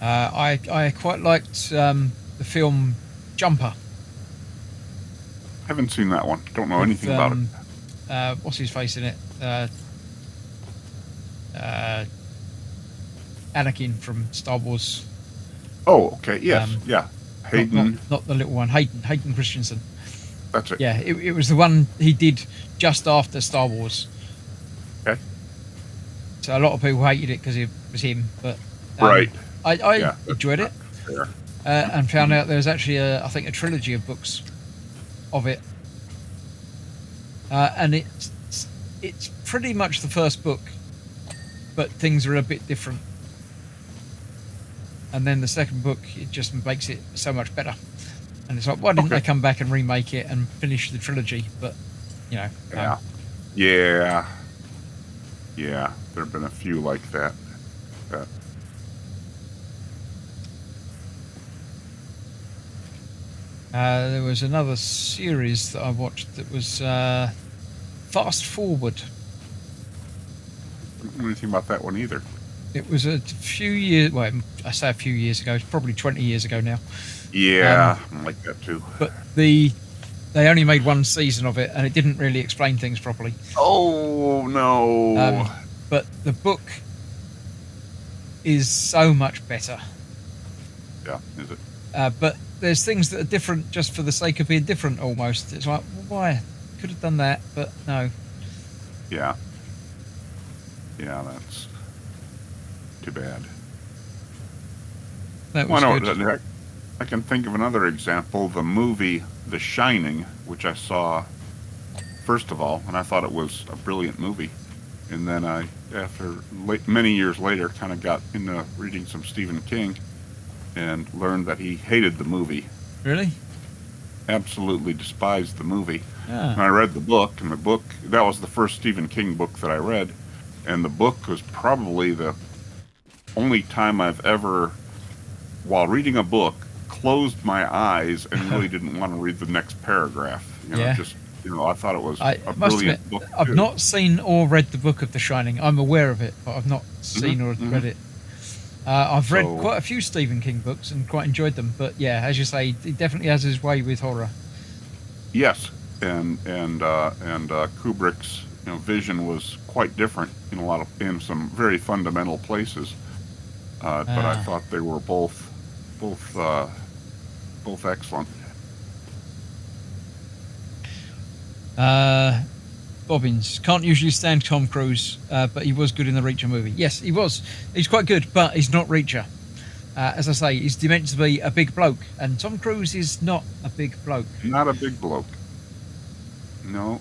I quite liked the film Jumper. Haven't seen that one. Don't know with, anything about it. What's his face in it? Anakin from Star Wars. Oh, okay. Yes. Yeah. Hayden. Not the little one. Hayden Christensen. That's it. Yeah, it was the one he did just after Star Wars. Okay. So a lot of people hated it because it was him, but Right. I enjoyed it, Fair. and found out there was actually I think a trilogy of books of it, and it's pretty much the first book, but things are a bit different. And then the second book, it just makes it so much better. And it's like, why didn't they come back and remake it and finish the trilogy? But, you know. Yeah. There have been a few like that. There was another series that I watched that was Fast Forward. I don't know anything about that one either. It was a few years, well, I say a few years ago, it's probably 20 years ago now. Yeah, I like that too. But they only made one season of it, and it didn't really explain things properly. Oh, no. But the book is so much better. Yeah, is it? But there's things that are different just for the sake of being different, almost. It's like, well, why? Could have done that, but no. Yeah. Yeah, that's too bad. That was good. I can think of another example. The movie The Shining, which I saw first of all, and I thought it was a brilliant movie. And then I, after many years later, kind of got into reading some Stephen King and learned that he hated the movie. Really? Absolutely despised the movie. Ah. And I read the book, and that was the first Stephen King book that I read. And the book was probably the only time I've ever, while reading a book, closed my eyes and really didn't want to read the next paragraph. I thought it was a brilliant book. I've too. not seen or read the book of The Shining. I'm aware of it, but I've not seen or read it. I've read quite a few Stephen King books and quite enjoyed them. But yeah, as you say, he definitely has his way with horror. Yes, and Kubrick's vision was quite different in some very fundamental places. But I thought they were both excellent. Bobbins can't usually stand Tom Cruise, but he was good in the Reacher movie. Yes, he was. He's quite good, but he's not Reacher. As I say, he's meant to be a big bloke, and Tom Cruise is not a big bloke. Not a big bloke. No.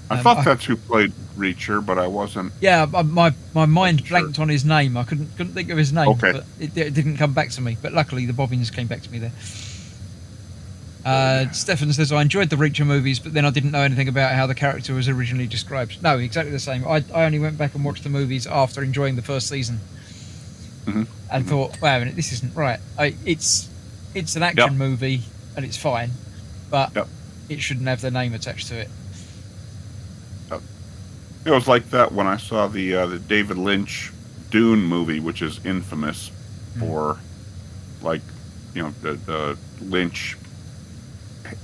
I thought that's who played Reacher, but I wasn't. Yeah, my mind blanked on his name. I couldn't think of his name, but it didn't come back to me. But luckily, the Bobbins came back to me there. Stefan says, I enjoyed the Reacher movies, but then I didn't know anything about how the character was originally described. No, exactly the same. I only went back and watched the movies after enjoying the first season. And thought, wow, this isn't right. It's an action movie, and it's fine, but it shouldn't have their name attached to it. It was like that when I saw the David Lynch Dune movie, which is infamous. or like, the Lynch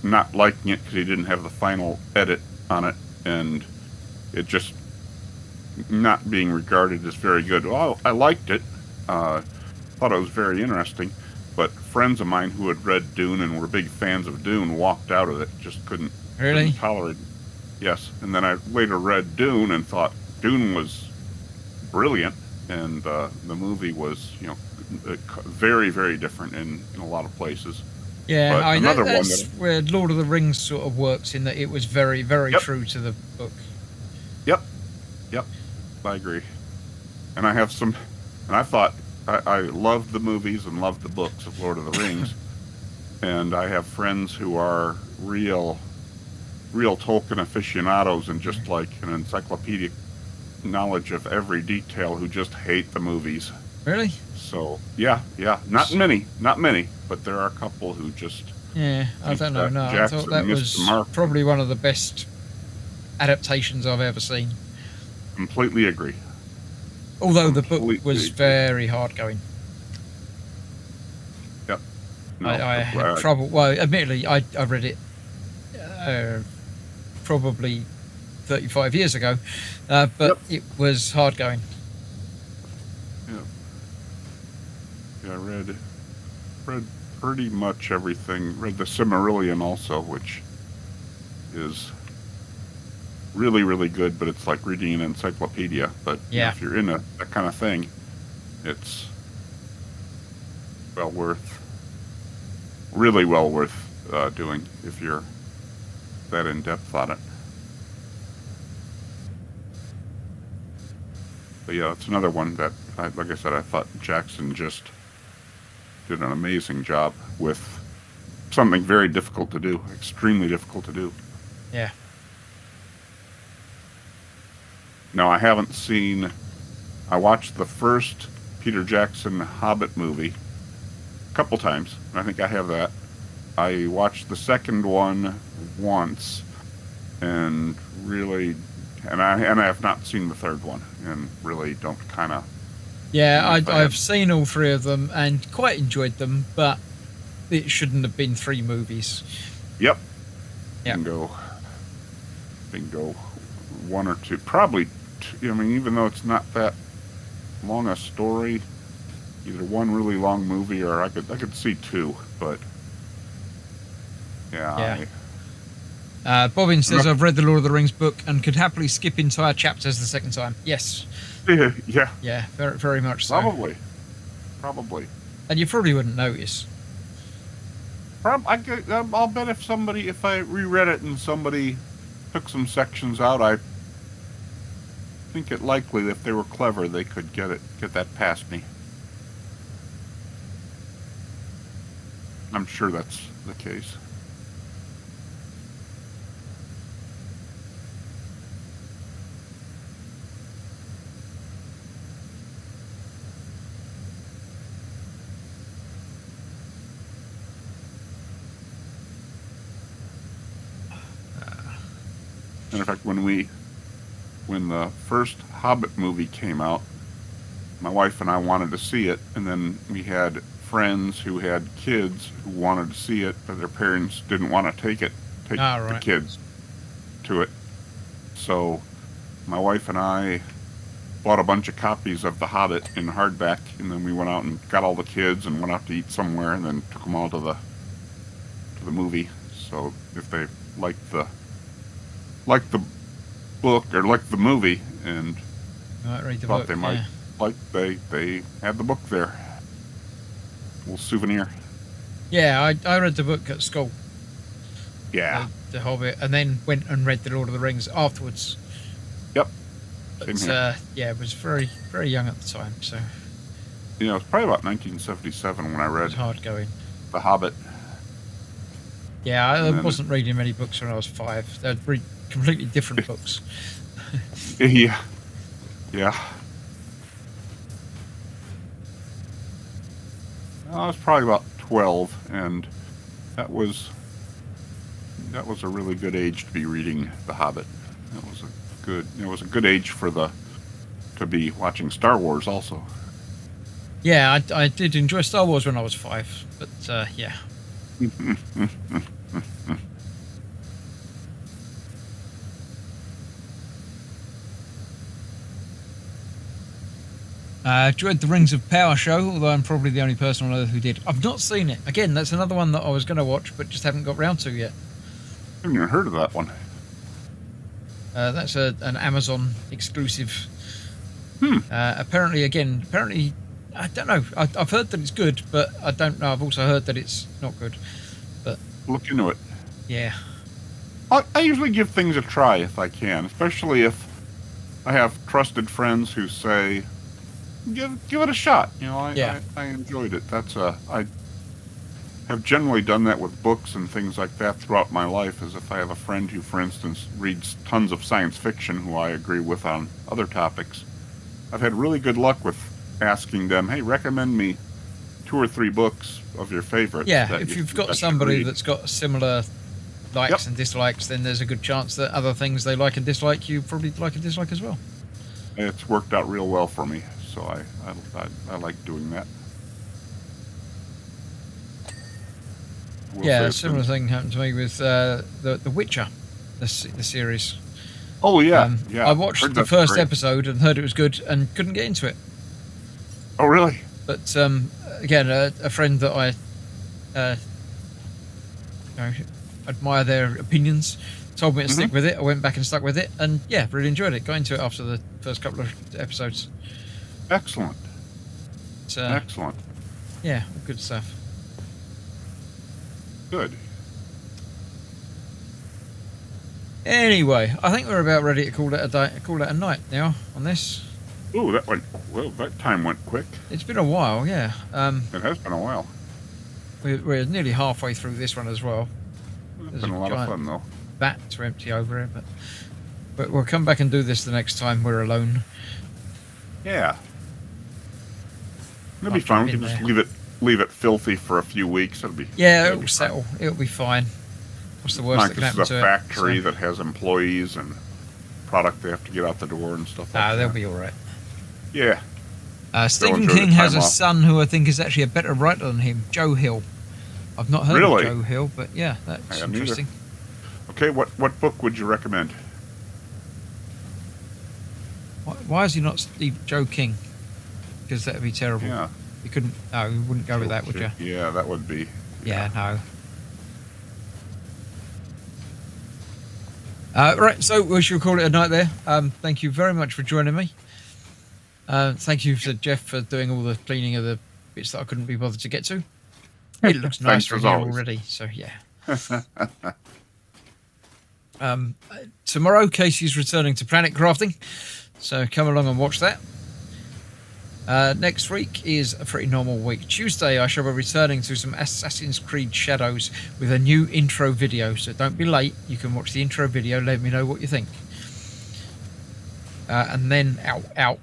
not liking it because he didn't have the final edit on it, and it just not being regarded as very good. Well, I liked it. Thought it was very interesting, but friends of mine who had read Dune and were big fans of Dune walked out of it. Just couldn't tolerate it. Yes, and then I later read Dune and thought Dune was brilliant, and the movie was, very, very different in a lot of places. Yeah, but another that's where Lord of the Rings sort of works, in that it was very, very true to the book. Yep, I agree. And I have and I thought I loved the movies and loved the books of Lord of the Rings, and I have friends who are real Tolkien aficionados and just like an encyclopedic knowledge of every detail, who just hate the movies. Really? So yeah, not many, but there are a couple who just. Yeah, I don't know. No, I thought that was probably one of the best adaptations I've ever seen. Completely agree. Although the book was very hard going. Yep. No, I had trouble. Well, admittedly, I read it probably 35 years ago, but it was hard going. Yeah, I read pretty much everything. Read the Silmarillion also, which is really, really good, but it's like reading an encyclopedia. But if you're in that kind of thing, it's really well worth doing if you're that in depth on it. But yeah, it's another one that, like I said, I thought Jackson just did an amazing job with something very difficult to do, extremely difficult to do. Yeah. Now, I watched the first Peter Jackson Hobbit movie a couple times. I think I have that. I watched the second one once, and I have not seen the third one, and really don't kind of. Yeah, I've seen all three of them and quite enjoyed them, but it shouldn't have been 3 movies. Yep. Yeah. Bingo. 1 or 2, probably 2. I mean, even though it's not that long a story, either one really long movie or I could see 2, but yeah. Bobbin says, I've read the Lord of the Rings book and could happily skip entire chapters the second time. Yes. Yeah. Yeah, very, very much so. Probably. And you probably wouldn't notice. I'll bet if I reread it and somebody took some sections out, I think it likely that if they were clever, they could get that past me. I'm sure that's the case. And in fact, when the first Hobbit movie came out, my wife and I wanted to see it, and then we had friends who had kids who wanted to see it, but their parents didn't want to take the kids to it. So my wife and I bought a bunch of copies of The Hobbit in hardback, and then we went out and got all the kids and went out to eat somewhere, and then took them all to the movie. So if they liked the book or liked the movie and thought they might like, they had the book there. A little souvenir. Yeah, I read the book at school. Yeah. The Hobbit, and then went and read the Lord of the Rings afterwards. Yep. But, it was very, very young at the time, so. It was probably about 1977 when I read hard going. The Hobbit. Yeah, I wasn't reading many books when I was 5. They're completely different books. Yeah. I was probably about 12, and that was a really good age to be reading The Hobbit. It was a good age to be watching Star Wars also. Yeah, I did enjoy Star Wars when I was 5, but yeah. Enjoyed the Rings of Power show, although I'm probably the only person on earth who did. I've not seen it. Again, that's another one that I was going to watch, but just haven't got round to yet. I haven't even heard of that one. That's an Amazon exclusive. Apparently, I don't know. I've heard that it's good, but I don't know. I've also heard that it's not good. But Look into it. yeah. I usually give things a try if I can, especially if I have trusted friends who say, give it a shot. You know, I enjoyed it. I have generally done that with books and things like that throughout my life, as if I have a friend who, for instance, reads tons of science fiction who I agree with on other topics. I've had really good luck with asking them, hey, recommend me 2 or 3 books of your favorites. Yeah, if you've got somebody that's got similar likes Yep. and dislikes, then there's a good chance that other things they like and dislike, you probably like and dislike as well. It's worked out real well for me, so I like doing that. Will Yeah, say a it's similar been- thing happened to me with the Witcher, the series. Oh yeah, yeah. I watched Heard the that's first great. episode and heard it was good and couldn't get into it. Oh really? But again, a friend that I admire their opinions told me to stick with it. I went back and stuck with it, and yeah, really enjoyed it. Got into it after the first couple of episodes. Excellent. So, Excellent. yeah, good stuff. Good. Anyway, I think we're about ready to call it a day, call it a night now on this. Ooh, that time went quick. It's been a while, yeah. It has been a while. We're nearly halfway through this one as well. It's There's been a lot of giant fun though. vat to empty over it, but we'll come back and do this the next time we're alone. Yeah. It'll be I'll fun. We jump can in just leave it filthy for a few weeks. It'll be Yeah, be it'll fun. settle. It'll be fine. What's the worst Like that can this happen is a to factory it? So, that has employees and product they have to get out the door and stuff like that. they'll be all right. Yeah. Stephen enjoy the King has time a off. son who I think is actually a better writer than him, Joe Hill. I've not heard Really? of Joe Hill, but yeah, that's I haven't either. interesting. Okay, what book would you recommend? Why is he not Joe King? Because that would be terrible. Yeah. You couldn't. No, you wouldn't go with that, would you? Yeah, that would be. Yeah, no. Right, so we shall call it a night there. Thank you very much for joining me. Thank you to Jeff for doing all the cleaning of the bits that I couldn't be bothered to get to. It looks nice Thanks, from as here always. already, so yeah. Tomorrow, Casey's returning to Planet Crafting, so come along and watch that. Next week is a pretty normal week. Tuesday, I shall be returning to some Assassin's Creed Shadows with a new intro video, so don't be late. You can watch the intro video, let me know what you think. And then, out.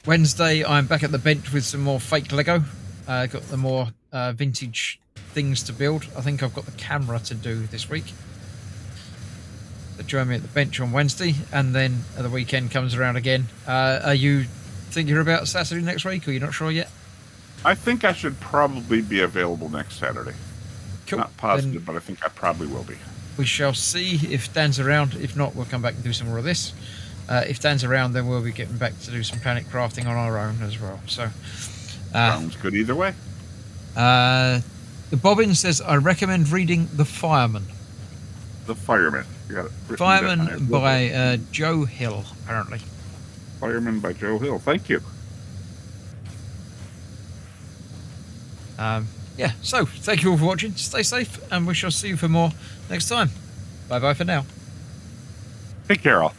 Wednesday, I'm back at the bench with some more fake Lego. Got the more vintage things to build. I think I've got the camera to do this week. So join me at the bench on Wednesday, and then the weekend comes around again. Are you thinking about Saturday next week, or you're not sure yet? I think I should probably be available next Saturday. Cool. Not positive, Then but I think I probably will be. we shall see if Dan's around. If not, we'll come back and do some more of this. If Dan's around, then we'll be getting back to do some Planet Crafting on our own as well. So, Sounds good either way. the Bobbin says, I recommend reading The Fireman. The Fireman. You got it written down there. Fireman by Joe Hill, apparently. Fireman by Joe Hill. Thank you. Yeah, so thank you all for watching. Stay safe, and we shall see you for more next time. Bye bye for now. Take care, all.